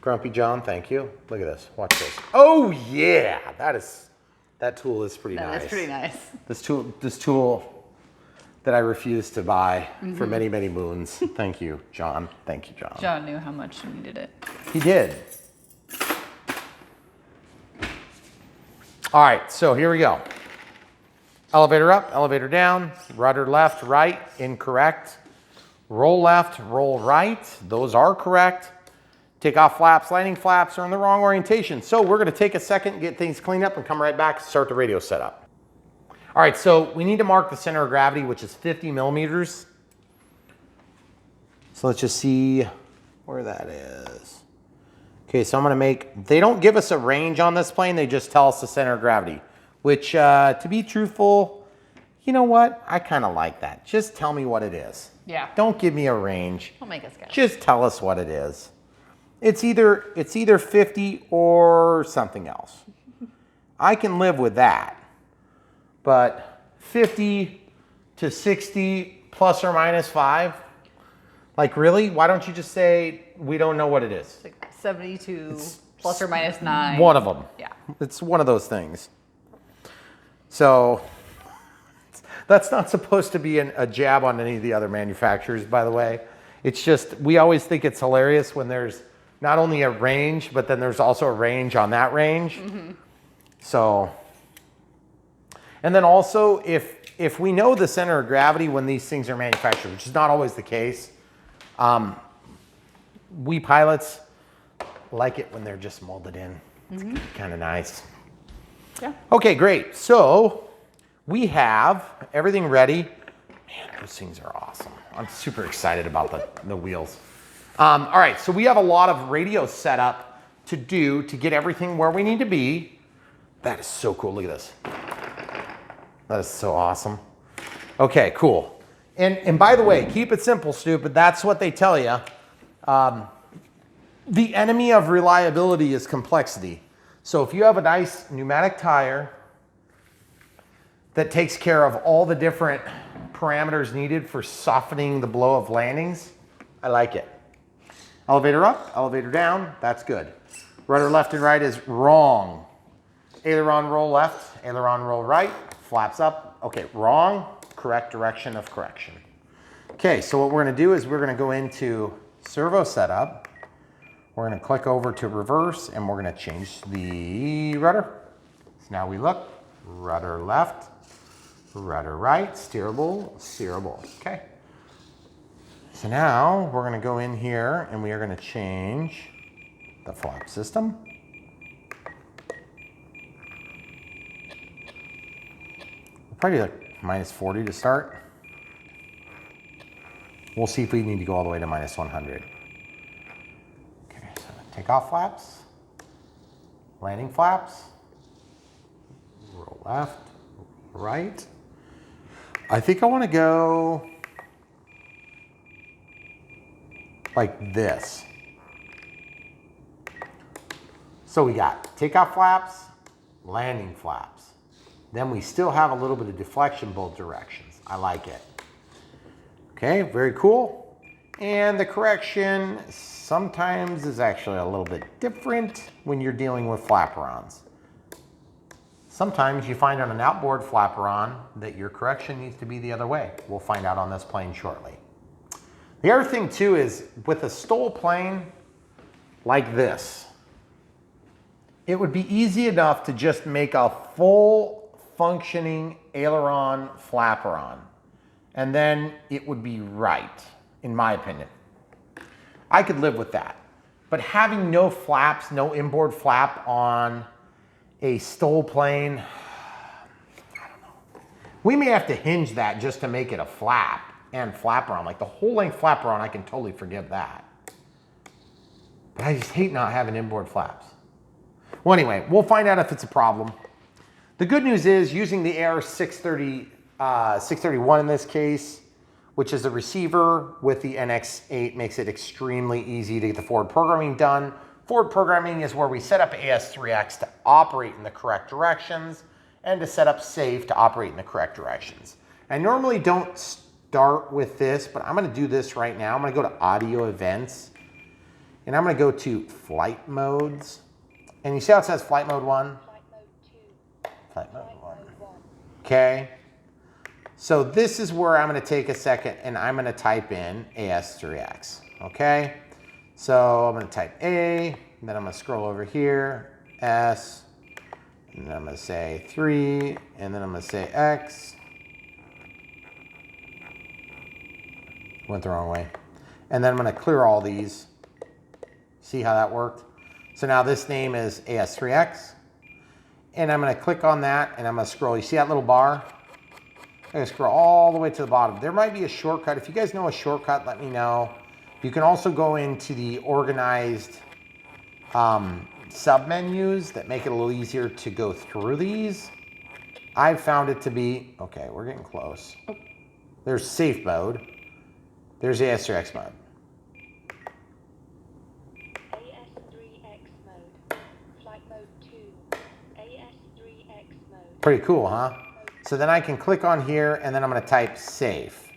Grumpy John, thank you. Look at this. Watch this. Oh yeah, that tool is pretty nice. That's pretty nice. This tool that I refused to buy for many, many moons. Thank you, John. Thank you, John. John knew how much you needed it. He did. All right, so here we go. Elevator up, elevator down, rudder left, right, incorrect. Roll left, roll right. Those are correct. Take off flaps, landing flaps are in the wrong orientation. So we're gonna take a second, get things cleaned up and come right back, start the radio setup. All right, so we need to mark the center of gravity, which is 50 millimeters. So let's just see where that is. Okay, so I'm gonna make, they don't give us a range on this plane, they just tell us the center of gravity, which to be truthful, you know what? I kind of like that. Just tell me what it is. Yeah. Don't give me a range. Don't make us guess. Just tell us what it is. It's either 50 or something else. I can live with that. But 50 to 60 plus or minus 5? Like really? Why don't you just say we don't know what it is? It's like 72 plus or minus 9. One of them. Yeah. It's one of those things. So that's not supposed to be a jab on any of the other manufacturers, by the way. It's just, we always think it's hilarious when there's not only a range, but then there's also a range on that range. So, and then also if we know the center of gravity when these things are manufactured, which is not always the case, we pilots like it when they're just molded in. It's kind of nice. Yeah. Okay, great. So we have everything ready. Man, those things are awesome. I'm super excited about the wheels. All right, so we have a lot of radio setup to do to get everything where we need to be. That is so cool. Look at this. That is so awesome. Okay, cool. And by the way, keep it simple, stupid. That's what they tell you. The enemy of reliability is complexity. So if you have a nice pneumatic tire that takes care of all the different parameters needed for softening the blow of landings, I like it. Elevator up, elevator down, that's good. Rudder left and right is wrong. Aileron roll left, aileron roll right, flaps up. Okay, wrong, correct direction of correction. Okay, so what we're gonna do is we're gonna go into Servo Setup. We're gonna click over to reverse and we're gonna change the rudder. So now we look, rudder left, rudder right, steerable, steerable, okay. So now we're gonna go in here and we are gonna change the flap system. We'll probably do like minus 40 to start. We'll see if we need to go all the way to minus 100. Okay, so take off flaps, landing flaps, roll left, right. I think I wanna go like this. So we got takeoff flaps, landing flaps. Then we still have a little bit of deflection both directions. I like it. Okay, very cool. And the correction sometimes is actually a little bit different when you're dealing with flaperons. Sometimes you find on an outboard flaperon that your correction needs to be the other way. We'll find out on this plane shortly. The other thing too is with a STOL plane like this, it would be easy enough to just make a full functioning aileron flaperon, and then it would be right, in my opinion. I could live with that. But having no flaps, no inboard flap on a STOL plane, I don't know. We may have to hinge that just to make it a flap and flaperon. Like the whole length flaperon, I can totally forgive that. But I just hate not having inboard flaps. Well, anyway, we'll find out if it's a problem. The good news is using the AR630, 631 in this case, which is a receiver with the NX8, makes it extremely easy to get the forward programming done. Forward programming is where we set up AS3X to operate in the correct directions and to set up SAFE to operate in the correct directions. I normally don't start with this, but I'm gonna do this right now. I'm gonna go to audio events and I'm gonna go to flight modes. And you see how it says flight mode 1? Flight mode 2. Flight mode Flight 1. mode 1. Okay. So this is where I'm gonna take a second and I'm gonna type in AS3X, okay? So I'm gonna type A, and then I'm gonna scroll over here, S, and then I'm gonna say 3, and then I'm gonna say X. Went the wrong way. And then I'm gonna clear all these. See how that worked? So now this name is AS3X. And I'm gonna click on that and I'm gonna scroll. You see that little bar? I'm gonna scroll all the way to the bottom. There might be a shortcut. If you guys know a shortcut, let me know. You can also go into the organized sub-menus that make it a little easier to go through these. I've found it to be, okay, we're getting close. There's safe mode. There's AS3X mode. AS3X mode. Flight mode 2. AS3X mode. Pretty cool, huh? So then I can click on here and then I'm gonna type safe.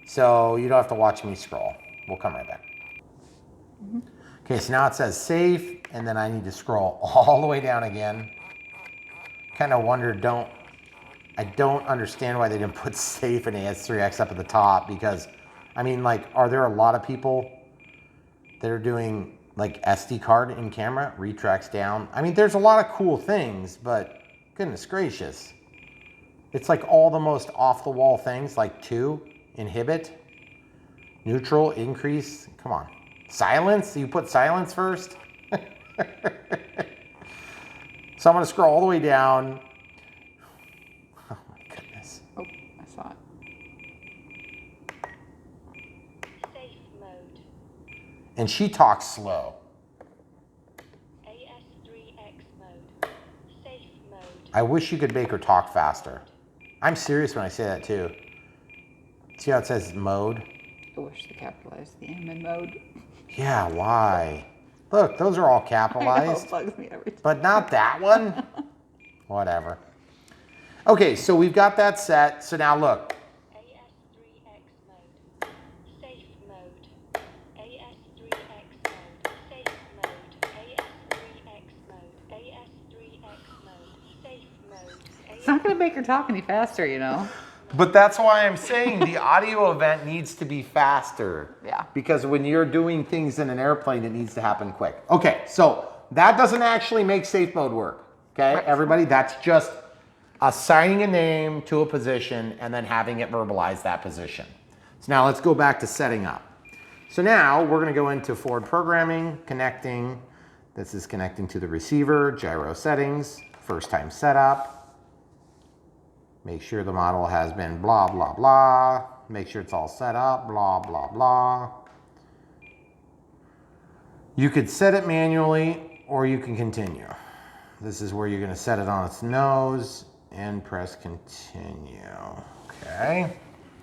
So you don't have to watch me scroll. We'll come right back. Okay, so now it says safe and then I need to scroll all the way down again. Kind of wonder, I don't understand why they didn't put safe and AS3X up at the top because, I mean, like, are there a lot of people that are doing like SD card in camera, retracts down? I mean, there's a lot of cool things, but goodness gracious. It's like all the most off the wall things like 2, inhibit, neutral, increase, come on. Silence, you put silence first? So I'm gonna scroll all the way down. Oh my goodness. Oh, I saw it. Safe mode. And she talks slow. AS3X mode. Safe mode. I wish you could make her talk faster. I'm serious when I say that too. See how it says mode? I wish they capitalized the M in mode. Yeah, why? Look, those are all I know, capitalized, it bugs me every time. but not that one. Whatever. Okay, so we've got that set. So now look, AS3X mode. Safe mode. AS3X mode. Safe mode. AS3X mode. AS3X mode. Safe mode. It's not going to make her talk any faster, you know? but that's why I'm saying the audio event needs to be faster. Yeah. Because when you're doing things in an airplane, it needs to happen quick. Okay, so that doesn't actually make safe mode work. Okay, Right. everybody, that's just assigning a name to a position and then having it verbalize that position. So now let's go back to setting up. So now we're gonna go into forward programming, connecting. This is connecting to the receiver, gyro settings, first time setup. Make sure the model has been blah, blah, blah. Make sure it's all set up, blah, blah, blah. You could set it manually or you can continue. This is where you're gonna set it on its nose and press continue. Okay.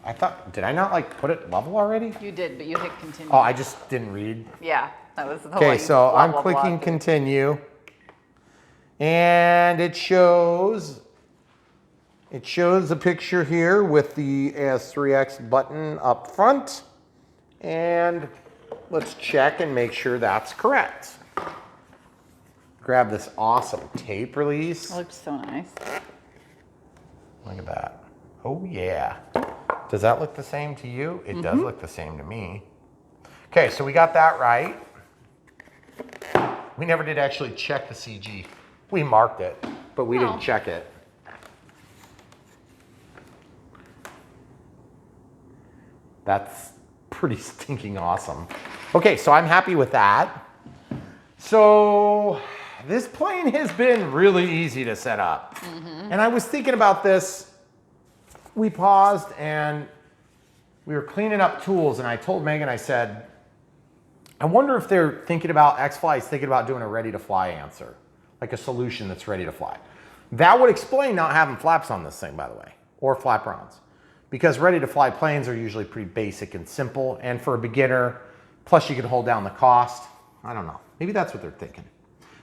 I thought, did I not like put it level already? You did, but you hit continue. Oh, I just didn't read. Yeah, that was the whole Okay, so blah, I'm blah, blah, clicking thing. continue and it shows a picture here with the AS3X button up front. And let's check and make sure that's correct. Grab this awesome tape release. It looked so nice. Look at that. Oh yeah. Does that look the same to you? It does look the same to me. Okay, so we got that right. We never did actually check the CG. We marked it, but we didn't check it. That's pretty stinking awesome. Okay, so I'm happy with that. So this plane has been really easy to set up. And I was thinking about this. We paused and we were cleaning up tools and I told Megan, I said, I wonder if they're thinking about, XFly is thinking about doing a ready to fly answer, like a solution that's ready to fly. That would explain not having flaps on this thing, by the way, or flaperons. Because ready to fly planes are usually pretty basic and simple. And for a beginner, plus you can hold down the cost. I don't know. Maybe that's what they're thinking.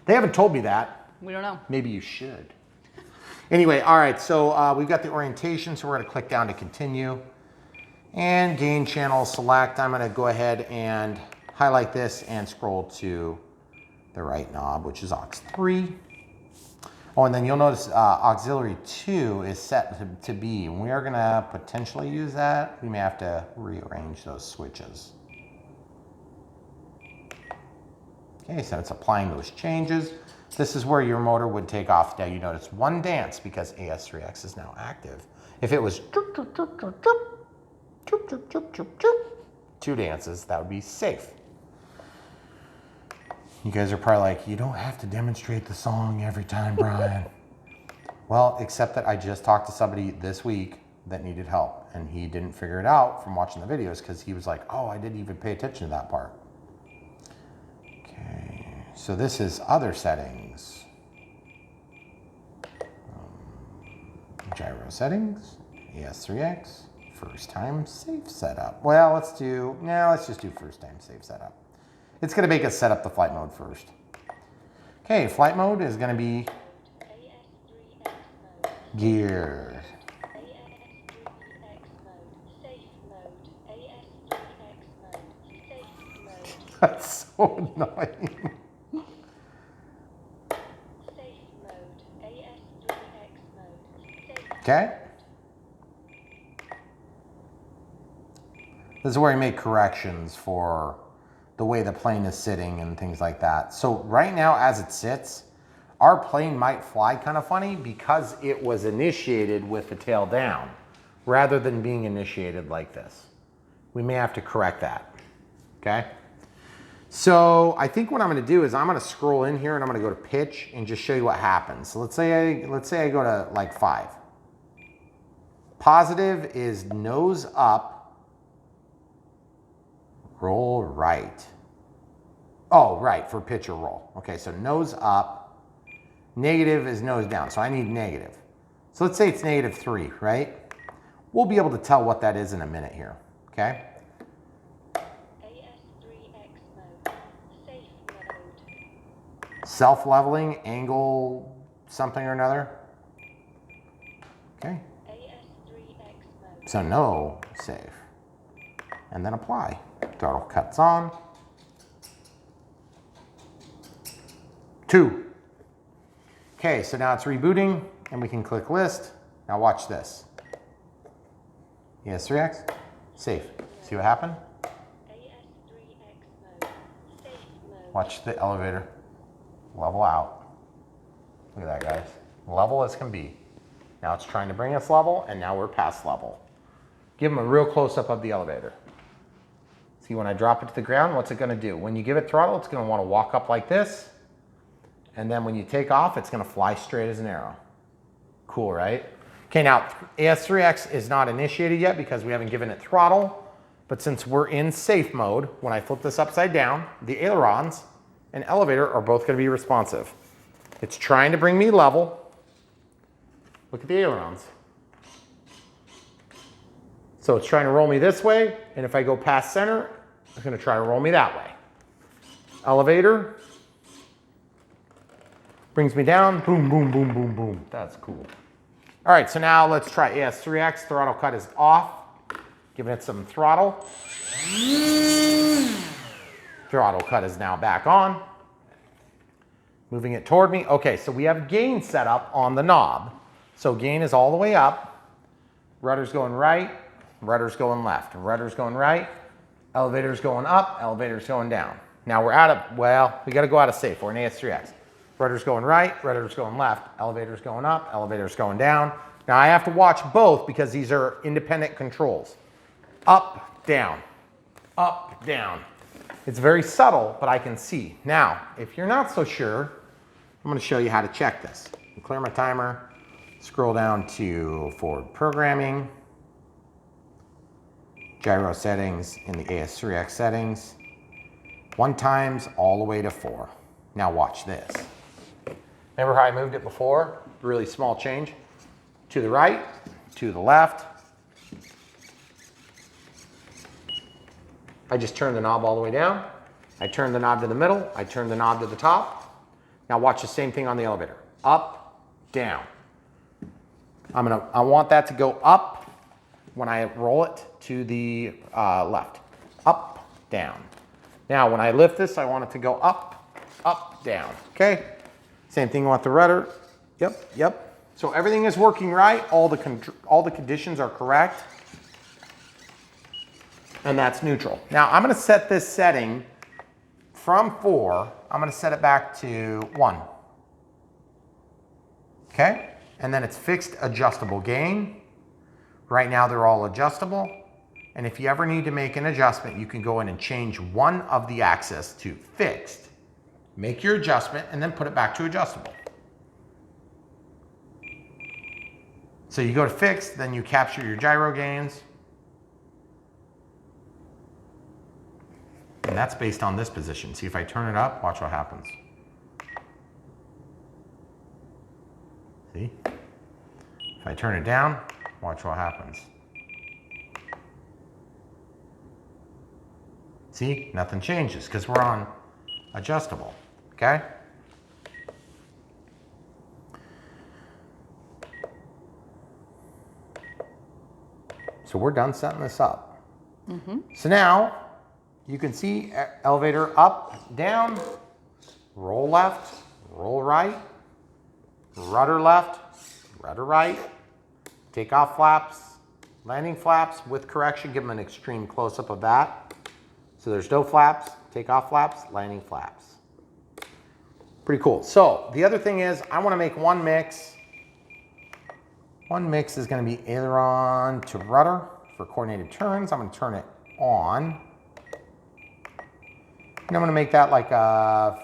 They haven't told me that. We don't know. Maybe you should. Anyway, all right, so we've got the orientation, so we're gonna click down to continue. And gain channel select, I'm gonna go ahead and highlight this and scroll to the right knob, which is aux 3. Oh, and then you'll notice auxiliary 2 is set to B. And we are gonna potentially use that. We may have to rearrange those switches. Okay, so it's applying those changes. This is where your motor would take off. Now you notice one dance because AS3X is now active. If it was two dances, that would be safe. You guys are probably like, you don't have to demonstrate the song every time, Brian. Well, except that I just talked to somebody this week that needed help, and he didn't figure it out from watching the videos because he was like, oh, I didn't even pay attention to that part. Okay, so this is other settings. Gyro settings, AS3X, first time safe setup. Well, let's just do first time safe setup. It's gonna make us set up the flight mode first. Okay, flight mode is gonna be gear. That's so annoying. Okay. This is where you make corrections for the way the plane is sitting and things like that. So right now, as it sits, our plane might fly kind of funny because it was initiated with the tail down rather than being initiated like this. We may have to correct that, okay? So I think what I'm gonna do is I'm gonna scroll in here and I'm gonna go to pitch and just show you what happens. So let's say I go to like 5. Positive is nose up, roll right. Oh, right, for pitch or roll. Okay, so nose up, negative is nose down, so I need negative. So let's say it's -3, right? We'll be able to tell what that is in a minute here, okay? AS3X mode, safe mode. Self-leveling, angle, something or another. Okay, AS3X mode. so no, safe. And then apply. Throttle cuts on. 2. Okay, so now it's rebooting and we can click list. Now watch this. AS3X, safe. See what happened? AS3X mode, safe mode. Watch the elevator level out. Look at that, guys. Level as can be. Now it's trying to bring us level and now we're past level. Give them a real close-up of the elevator. See, when I drop it to the ground, what's it gonna do? When you give it throttle, it's gonna wanna walk up like this. And then when you take off, it's gonna fly straight as an arrow. Cool, right? Okay, now AS3X is not initiated yet because we haven't given it throttle. But since we're in safe mode, when I flip this upside down, the ailerons and elevator are both gonna be responsive. It's trying to bring me level. Look at the ailerons. So it's trying to roll me this way, and if I go past center, it's gonna try to roll me that way. Elevator brings me down, boom, boom, boom, boom, boom. That's cool. All right, so now let's try AS3X. Throttle cut is off. Giving it some throttle. Throttle cut is now back on. Moving it toward me. Okay, so we have gain set up on the knob. So gain is all the way up. Rudder's going right. Rudder's going left, rudder's going right, elevator's going up, elevator's going down. Now we're out of, well, we gotta go out of safe, we're in AS3X. Rudder's going right, rudder's going left, elevator's going up, elevator's going down. Now I have to watch both because these are independent controls. Up, down, up, down. It's very subtle, but I can see. Now, if you're not so sure, I'm gonna show you how to check this. Clear my timer, scroll down to forward programming, gyro settings in the AS3X settings, 1 times all the way to 4. Now watch this. Remember how I moved it before? Really small change. To the right, to the left. I just turned the knob all the way down. I turned the knob to the middle. I turned the knob to the top. Now watch the same thing on the elevator. Up, down. I want that to go up when I roll it to the left. Up, down. Now, when I lift this, I want it to go up, up, down, okay? Same thing with the rudder. Yep, yep. So everything is working right. All the conditions are correct. And that's neutral. Now, I'm gonna set this setting from 4, I'm gonna set it back to 1. Okay? And then it's fixed adjustable gain. Right now they're all adjustable. And if you ever need to make an adjustment, you can go in and change one of the axes to fixed. Make your adjustment and then put it back to adjustable. So you go to fixed, then you capture your gyro gains. And that's based on this position. See, if I turn it up, watch what happens. See? If I turn it down, watch what happens. See, nothing changes because we're on adjustable, okay? So we're done setting this up. So now you can see elevator up, down, roll left, roll right, rudder left, rudder right, takeoff flaps, landing flaps with correction. Give them an extreme close-up of that. So there's no flaps, takeoff flaps, landing flaps. Pretty cool. So the other thing is I want to make one mix. One mix is going to be aileron to rudder for coordinated turns. I'm going to turn it on. And I'm going to make that like a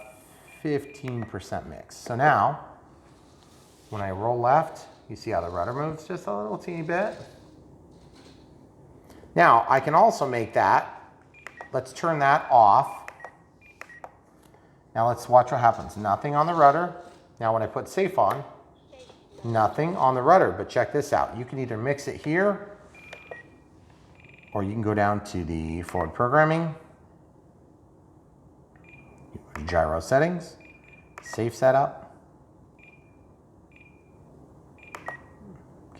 15% mix. So now, when I roll left, you see how the rudder moves just a little teeny bit. Now, I can also make that. Let's turn that off. Now let's watch what happens. Nothing on the rudder. Now when I put safe on, nothing on the rudder, but check this out. You can either mix it here, or you can go down to the forward programming, gyro settings, safe setup,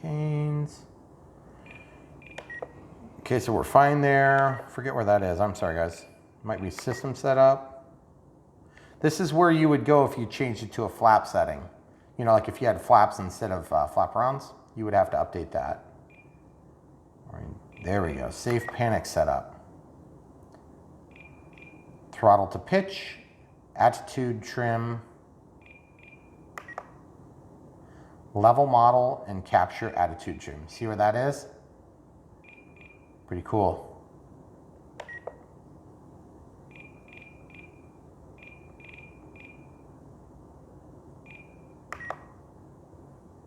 gains. Okay, so we're fine there. Forget where that is. I'm sorry, guys. Might be system setup. This is where you would go if you changed it to a flap setting. You know, like if you had flaps instead of flap rounds, you would have to update that. All right, there we go. Safe panic setup. Throttle to pitch, attitude trim, level model, and capture attitude trim. See where that is? Pretty cool.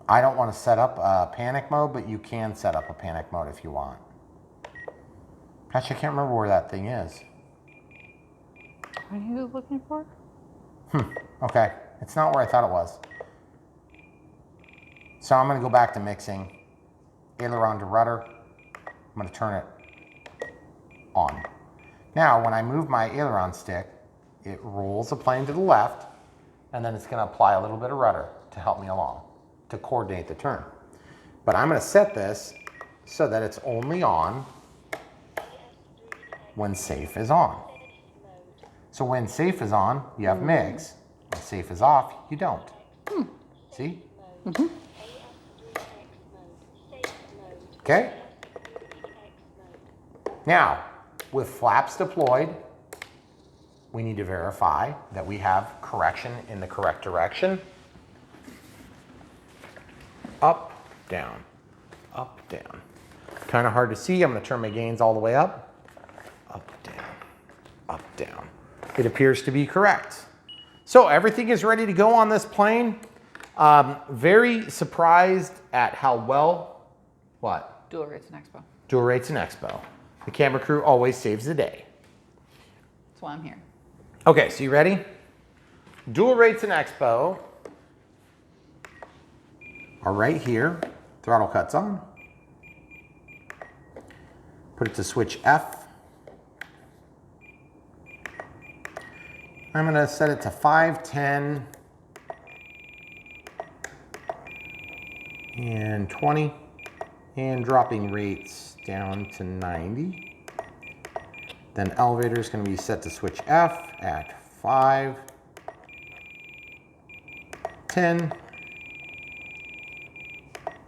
I don't want to set up a panic mode, but you can set up a panic mode if you want. Gosh, I can't remember where that thing is. What are you looking for? Okay, it's not where I thought it was. So I'm going to go back to mixing. Aileron to rudder. I'm going to turn it on. Now, when I move my aileron stick, it rolls the plane to the left, and then it's going to apply a little bit of rudder to help me along, to coordinate the turn. But I'm going to set this so that it's only on when safe is on. So when safe is on, you have mix. When safe is off, you don't. See? Okay? Now, with flaps deployed, we need to verify that we have correction in the correct direction. Up, down, up, down. Kind of hard to see. I'm going to turn my gains all the way up. Up, down, up, down. It appears to be correct. So everything is ready to go on this plane. Very surprised at how well, what? Dual rates in Expo. Dual rates in Expo. The camera crew always saves the day. That's why I'm here. Okay, so you ready? Dual rates in Expo are right here. Throttle cut's on. Put it to switch F. I'm going to set it to 5, 10, and 20. and dropping rates down to 90. Then elevator is going to be set to switch F at 5, 10,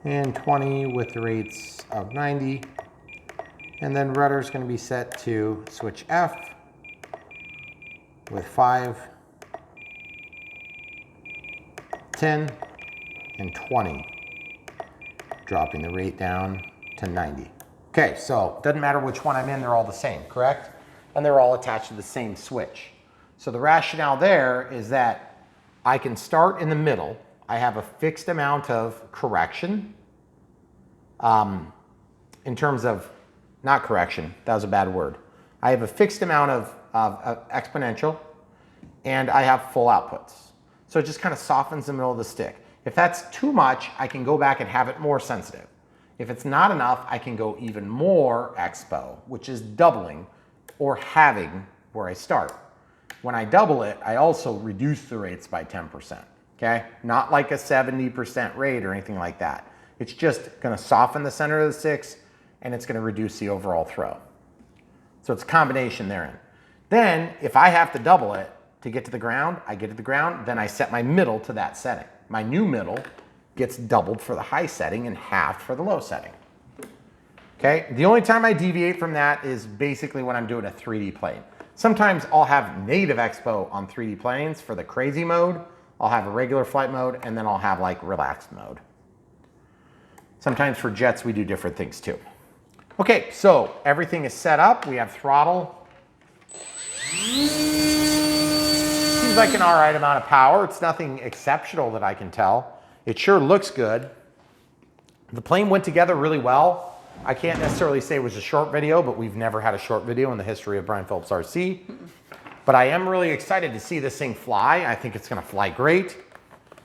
and 20 with the rates of 90. And then rudder is going to be set to switch F with 5, 10, and 20. Dropping the rate down to 90. Okay, so doesn't matter which one I'm in, they're all the same, correct? And they're all attached to the same switch. So the rationale there is that I can start in the middle. I have a fixed amount of correction. In terms of, not correction, that was a bad word. I have a fixed amount of exponential, and I have full outputs. So it just kind of softens the middle of the stick. If that's too much, I can go back and have it more sensitive. If it's not enough, I can go even more Expo, which is doubling or halving where I start. When I double it, I also reduce the rates by 10%, okay? Not like a 70% rate or anything like that. It's just gonna soften the center of the sticks and it's gonna reduce the overall throw. So it's a combination therein. Then, if I have to double it to get to the ground, I get to the ground, then I set my middle to that setting. My new middle gets doubled for the high setting and halved for the low setting. Okay, the only time I deviate from that is basically when I'm doing a 3D plane. Sometimes I'll have native Expo on 3D planes for the crazy mode. I'll have a regular flight mode, and then I'll have like relaxed mode. Sometimes for jets, we do different things too. Okay, so everything is set up. We have throttle. Seems like an all right amount of power. It's nothing exceptional that I can tell. It sure looks good. The plane went together really well. I can't necessarily say it was a short video, but we've never had a short video in the history of Brian Phillips RC. But I am really excited to see this thing fly. I think it's gonna fly great.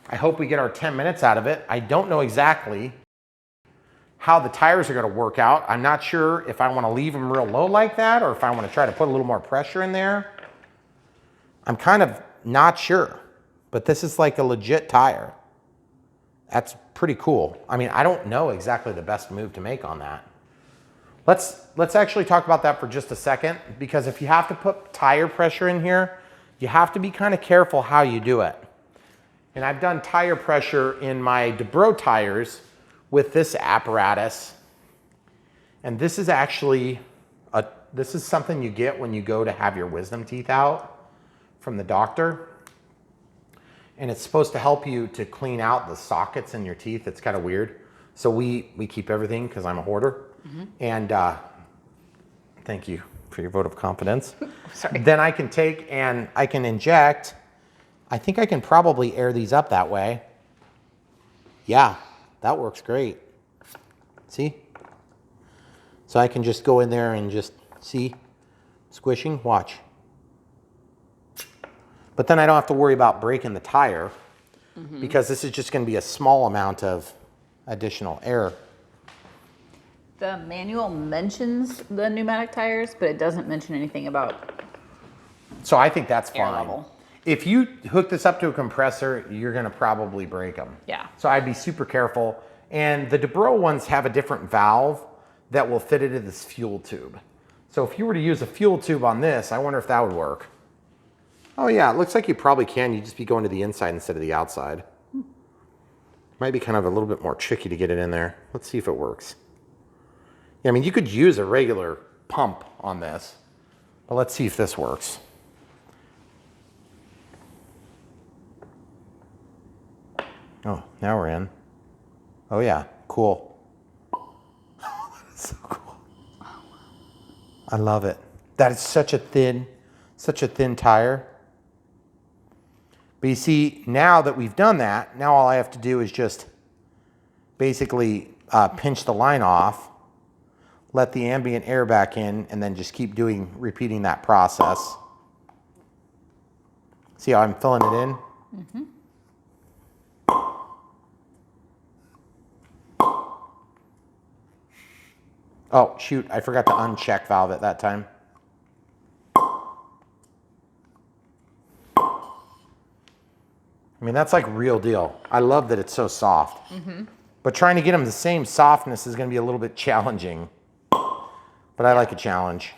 I hope we get our 10 minutes out of it. I don't know exactly how the tires are gonna work out. I'm not sure if I wanna leave them real low like that or if I wanna try to put a little more pressure in there. I'm kind of not sure, but this is like a legit tire. That's pretty cool. I mean, I don't know exactly the best move to make on that. Let's actually talk about that for just a second, because if you have to put tire pressure in here, you have to be kind of careful how you do it. And I've done tire pressure in my DeBro tires with this apparatus. And this is actually, this is something you get when you go to have your wisdom teeth out from the doctor. And it's supposed to help you to clean out the sockets in your teeth. It's kind of weird. So we keep everything because I'm a hoarder. Mm-hmm. And thank you for your vote of confidence. Sorry. Then I can take and I can inject. I think I can probably air these up that way. Yeah, that works great. See? So I can just go in there and just see, squishing, watch. But then I don't have to worry about breaking the tire because this is just going to be a small amount of additional air. The manual mentions the pneumatic tires, but it doesn't mention anything about So I think that's air fine. level. If you hook this up to a compressor, you're going to probably break them. Yeah. So I'd be super careful. And the DeBro ones have a different valve that will fit into this fuel tube. So if you were to use a fuel tube on this, I wonder if that would work. Oh yeah, it looks like you probably can. You'd just be going to the inside instead of the outside. Might be kind of a little bit more tricky to get it in there. Let's see if it works. Yeah, I mean, you could use a regular pump on this, but let's see if this works. Oh, now we're in. Oh yeah, cool. Oh, that is so cool. I love it. That is such a thin tire. But you see, now that we've done that, now all I have to do is just basically pinch the line off, let the ambient air back in, and then just keep repeating that process. See how I'm filling it in? Mm-hmm. Oh, shoot, I forgot to uncheck valve at that time. I mean, that's like real deal. I love that it's so soft. Mm-hmm. But trying to get them the same softness is gonna be a little bit challenging. But I like a challenge.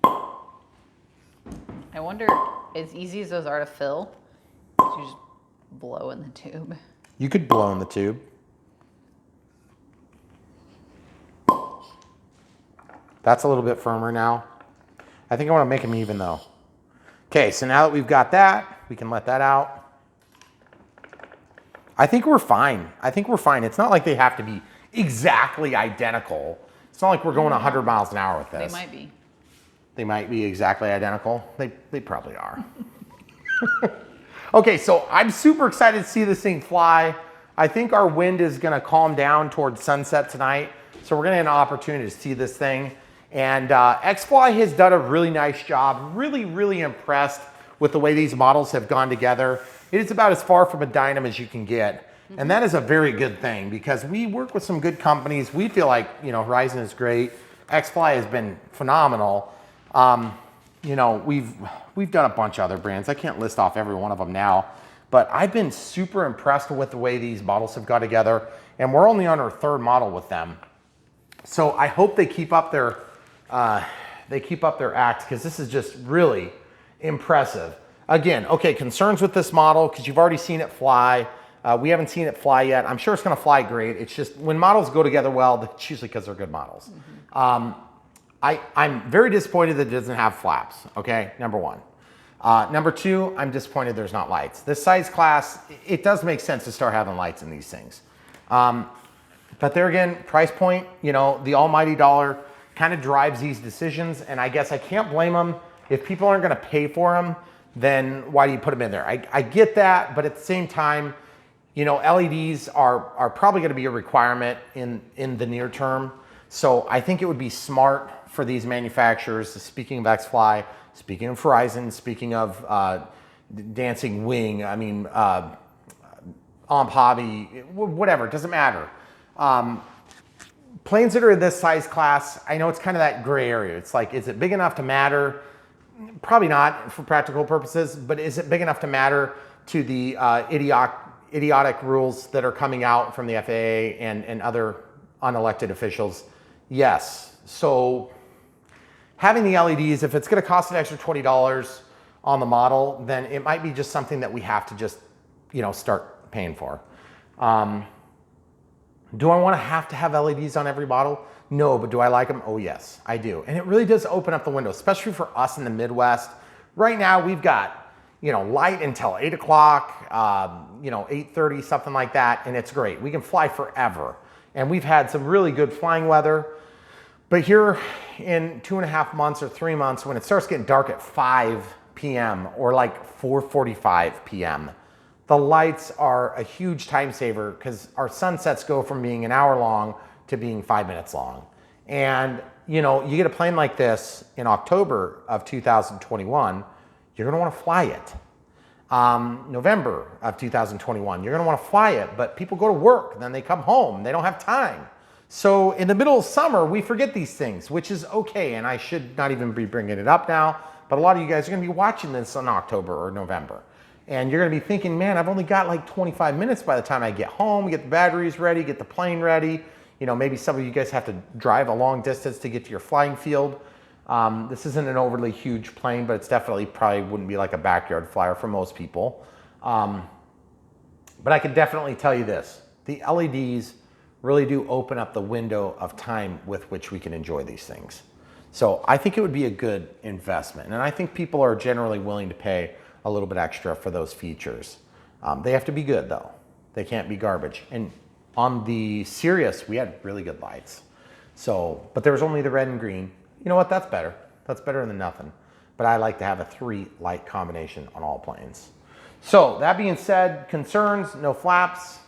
I wonder, as easy as those are to fill, you just blow in the tube. You could blow in the tube. That's a little bit firmer now. I think I want to make them even though. Okay, so now that we've got that, we can let that out. I think we're fine. I think we're fine. It's not like they have to be exactly identical. It's not like we're going 100 miles an hour with this. They might be. They might be exactly identical. They probably are. Okay, so I'm super excited to see this thing fly. I think our wind is gonna calm down towards sunset tonight. So we're gonna have an opportunity to see this thing. And XFly has done a really nice job. Really, really impressed with the way these models have gone together. It is about as far from a Dynam as you can get. And that is a very good thing because we work with some good companies. We feel like, you know, Horizon is great. XFly has been phenomenal. You know, we've done a bunch of other brands. I can't list off every one of them now, but I've been super impressed with the way these models have got together. And we're only on our third model with them. So I hope they keep up their act because this is just really impressive. Again, okay, concerns with this model because you've already seen it fly. We haven't seen it fly yet. I'm sure it's gonna fly great. It's just when models go together well, it's usually because they're good models. I'm very disappointed that it doesn't have flaps, okay, number one. Number two, I'm disappointed there's not lights. This size class, it does make sense to start having lights in these things. But there again, price point, you know, the almighty dollar kind of drives these decisions, and I guess I can't blame them. If people aren't gonna pay for them, then why do you put them in there? I get that, but at the same time, you know, LEDs are probably gonna be a requirement in the near term. So I think it would be smart for these manufacturers, speaking of XFly, speaking of Horizon, speaking of Dancing Wing, I mean, Omp Hobby, whatever, it doesn't matter. Planes that are this size class, I know it's kind of that gray area. It's like, is it big enough to matter? Probably not for practical purposes, but is it big enough to matter to the idiotic rules that are coming out from the FAA and other unelected officials? Yes. So having the LEDs, if it's going to cost an extra $20 on the model, then it might be just something that we have to just, you know, start paying for. Do I want to have LEDs on every model? No, but do I like them? Oh yes, I do. And it really does open up the window, especially for us in the Midwest. Right now we've got, you know, light until 8 o'clock, you know, 8:30, something like that. And it's great. We can fly forever. And we've had some really good flying weather. But here in 2.5 months or 3 months, when it starts getting dark at 5 p.m. or like 4:45 p.m., the lights are a huge time saver because our sunsets go from being an hour long to being 5 minutes long. And you know, you get a plane like this in October of 2021, you're gonna wanna fly it. November of 2021, you're gonna wanna fly it, but people go to work, then they come home, they don't have time. So in the middle of summer, we forget these things, which is okay, and I should not even be bringing it up now, but a lot of you guys are gonna be watching this in October or November. And you're gonna be thinking, man, I've only got like 25 minutes by the time I get home, get the batteries ready, get the plane ready. You know, maybe some of you guys have to drive a long distance to get to your flying field. This isn't an overly huge plane, but it's definitely probably wouldn't be like a backyard flyer for most people. But I can definitely tell you this, the LEDs really do open up the window of time with which we can enjoy these things. So I think it would be a good investment. And I think people are generally willing to pay a little bit extra for those features. They have to be good though. They can't be garbage. And on the Sirius, we had really good lights. So, but there was only the red and green. You know what, that's better. That's better than nothing. But I like to have a 3 light combination on all planes. So that being said, concerns, no flaps,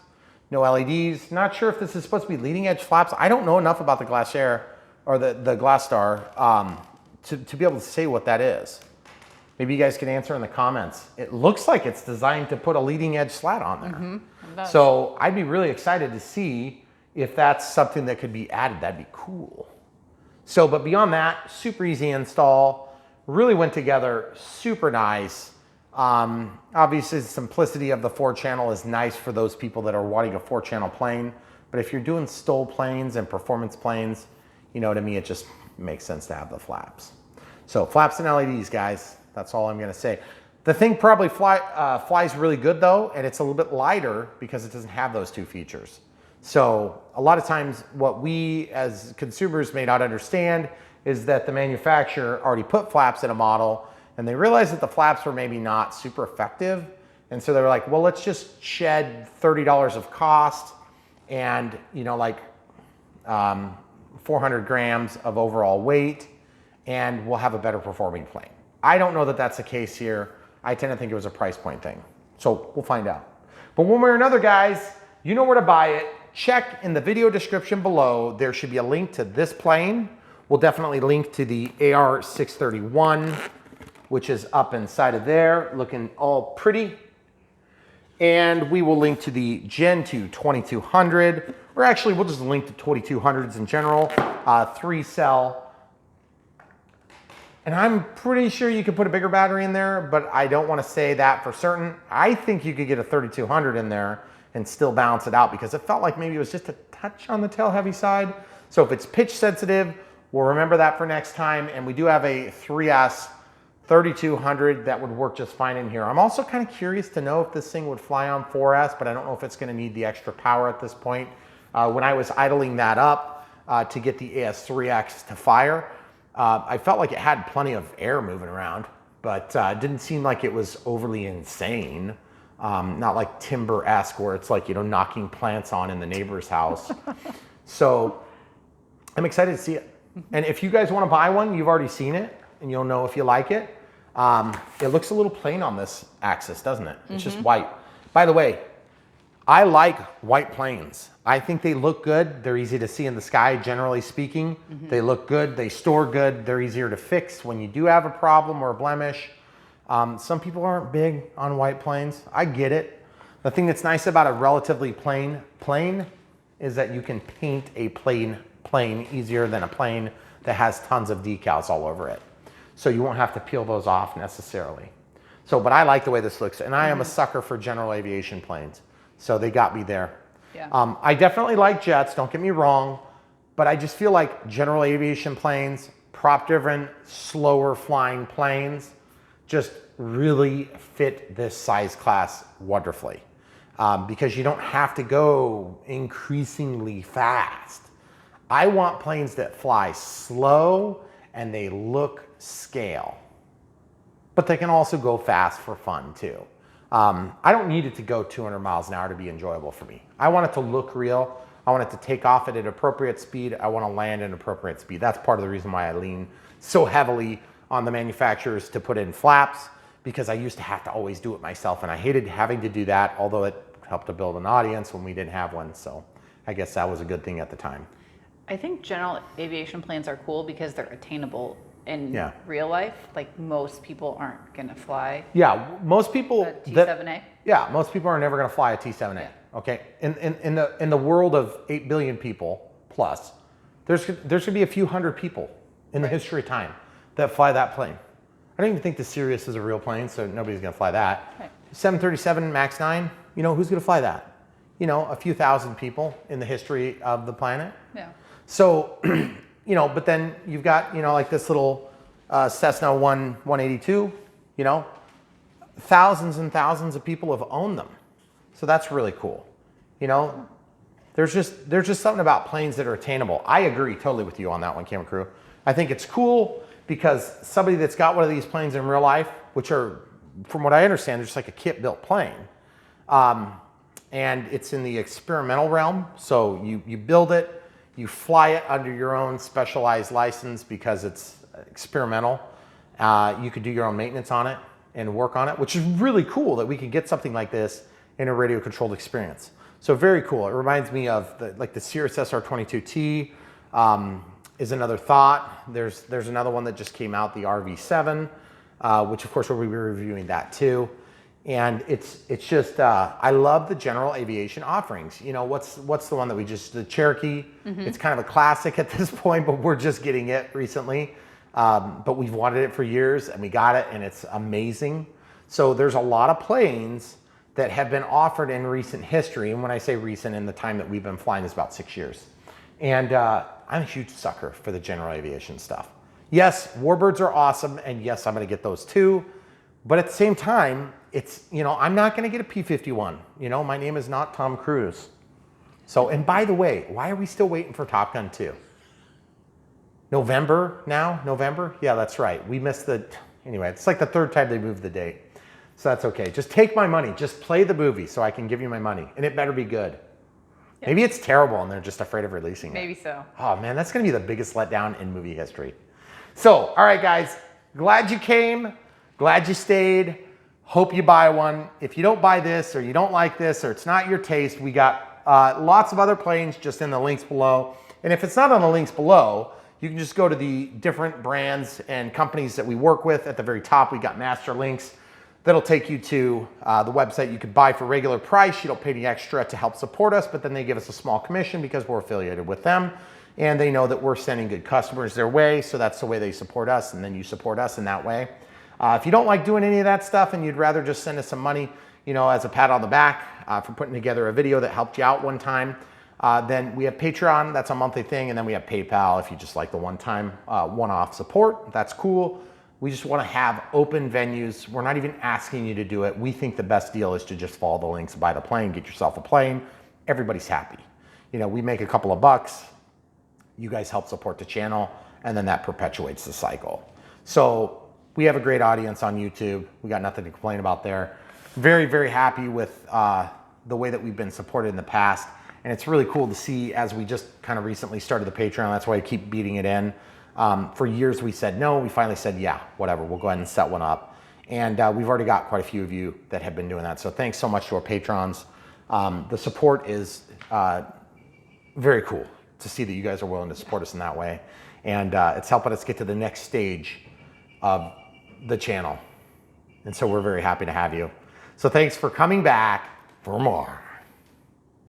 no LEDs. Not sure if this is supposed to be leading edge flaps. I don't know enough about the GlaStar or the GlaStar to be able to say what that is. Maybe you guys can answer in the comments. It looks like it's designed to put a leading edge slat on there. So I'd be really excited to see if that's something that could be added. That'd be cool. So, but beyond that, super easy install, really went together, super nice. Obviously the simplicity of the 4-channel is nice for those people that are wanting a 4-channel plane, But if you're doing STOL planes and performance planes, you know, to me, it just makes sense to have the flaps. So flaps and LEDs, guys. That's all I'm gonna say. The thing probably flies really good though, and it's a little bit lighter because it doesn't have those two features. So a lot of times what we as consumers may not understand is that the manufacturer already put flaps in a model and they realized that the flaps were maybe not super effective. And so they were like, well, let's just shed $30 of cost and, you know, like 400 grams of overall weight, and we'll have a better performing plane. I don't know that that's the case here. I tend to think it was a price point thing. So we'll find out. But one way or another, guys, you know where to buy it. Check in the video description below. There should be a link to this plane. We'll definitely link to the AR631, which is up inside of there, looking all pretty. And we will link to the Gen 2 2200, or actually we'll just link to 2200s in general, 3-cell. And I'm pretty sure you could put a bigger battery in there, but I don't want to say that for certain. I think you could get a 3200 in there and still balance it out because it felt like maybe it was just a touch on the tail heavy side. So if it's pitch sensitive, we'll remember that for next time. And we do have a 3S 3200 that would work just fine in here. I'm also kind of curious to know if this thing would fly on 4S, but I don't know if it's going to need the extra power at this point. When I was idling that up to get the AS3X to fire, I felt like it had plenty of air moving around, but it didn't seem like it was overly insane. Not like Timber-esque where it's like, you know, knocking plants on in the neighbor's house. So I'm excited to see it. And if you guys want to buy one, you've already seen it and you'll know if you like it. It looks a little plain on this axis, doesn't it? It's just white. By the way, I like white planes. I think they look good. They're easy to see in the sky, generally speaking. They look good, they store good, they're easier to fix when you do have a problem or a blemish. Some people aren't big on white planes. I get it. The thing that's nice about a relatively plain plane is that you can paint a plain plane easier than a plane that has tons of decals all over it. So you won't have to peel those off necessarily. So, but I like the way this looks, and I am a sucker for general aviation planes. So they got me there. Yeah. I definitely like jets, don't get me wrong, but I just feel like general aviation planes, prop-driven, slower flying planes, just really fit this size class wonderfully. Because you don't have to go increasingly fast. I want planes that fly slow and they look scale, but they can also go fast for fun too. I don't need it to go 200 miles an hour to be enjoyable for me. I want it to look real. I want it to take off at an appropriate speed. I want to land at an appropriate speed. That's part of the reason why I lean so heavily on the manufacturers to put in flaps, because I used to have to always do it myself and I hated having to do that, although it helped to build an audience when we didn't have one. So I guess that was a good thing at the time. I think general aviation planes are cool because they're attainable in Yeah. real life. Like most people aren't gonna fly Yeah, most people. a T7A. Yeah, most people are never going to fly a T7A. Yeah. Okay, in the world of 8 billion people plus, there's going to be a few hundred people in the history of time that fly that plane. I don't even think the Sirius is a real plane, so nobody's going to fly that. Right. 737 MAX 9, you know, who's going to fly that? You know, a few thousand people in the history of the planet. Yeah. So, you know, but then you've got, you know, like this little Cessna 182, you know, thousands and thousands of people have owned them. So that's really cool. You know, there's just something about planes that are attainable. I agree totally with you on that one, Camera Crew. I think it's cool because somebody that's got one of these planes in real life, which are, from what I understand, they're just like a kit-built plane. And it's in the experimental realm. So you build it, you fly it under your own specialized license because it's experimental. You could do your own maintenance on it and work on it, which is really cool that we could get something like this in a radio controlled experience. So very cool. It reminds me of the Cirrus SR22T is another thought. There's another one that just came out, the RV7, which of course we'll be reviewing that too. And it's just, I love the general aviation offerings. You know, what's the one that the Cherokee, it's kind of a classic at this point, but we're just getting it recently. But we've wanted it for years and we got it and it's amazing. So there's a lot of planes that have been offered in recent history. And when I say recent, in the time that we've been flying is about 6 years. And I'm a huge sucker for the general aviation stuff. Yes, Warbirds are awesome, and yes, I'm gonna get those too. But at the same time, it's, you know, I'm not gonna get a P-51. You know, my name is not Tom Cruise. So, and by the way, why are we still waiting for Top Gun 2? November now? November? Yeah, that's right. We missed the, anyway, it's like the third time they moved the date. So that's okay. Just take my money. Just play the movie so I can give you my money. And it better be good. Yeah. Maybe it's terrible and they're just afraid of releasing it. Maybe so. Oh man, that's gonna be the biggest letdown in movie history. So, all right guys, glad you came, glad you stayed. Hope you buy one. If you don't buy this or you don't like this or it's not your taste, we got lots of other planes just in the links below. And if it's not on the links below, you can just go to the different brands and companies that we work with. At the very top, we got master links that'll take you to the website. You could buy for regular price. You don't pay any extra to help support us, but then they give us a small commission because we're affiliated with them. And they know that we're sending good customers their way. So that's the way they support us. And then you support us in that way. If you don't like doing any of that stuff and you'd rather just send us some money, you know, as a pat on the back for putting together a video that helped you out one time, then we have Patreon. That's a monthly thing. And then we have PayPal if you just like the one-time, one-off support. That's cool. We just want to have open venues. We're not even asking you to do it. We think the best deal is to just follow the links, buy the plane, get yourself a plane. Everybody's happy. You know, we make a couple of bucks. You guys help support the channel, and then that perpetuates the cycle. So we have a great audience on YouTube. We got nothing to complain about there. Very, very happy with the way that we've been supported in the past. And it's really cool to see as we just kind of recently started the Patreon. That's why I keep beating it in. For years we said no, we finally said, yeah, whatever, we'll go ahead and set one up. And we've already got quite a few of you that have been doing that. So thanks so much to our patrons. The support is very cool to see that you guys are willing to support us in that way. And it's helping us get to the next stage of the channel. And so we're very happy to have you. So thanks for coming back for more.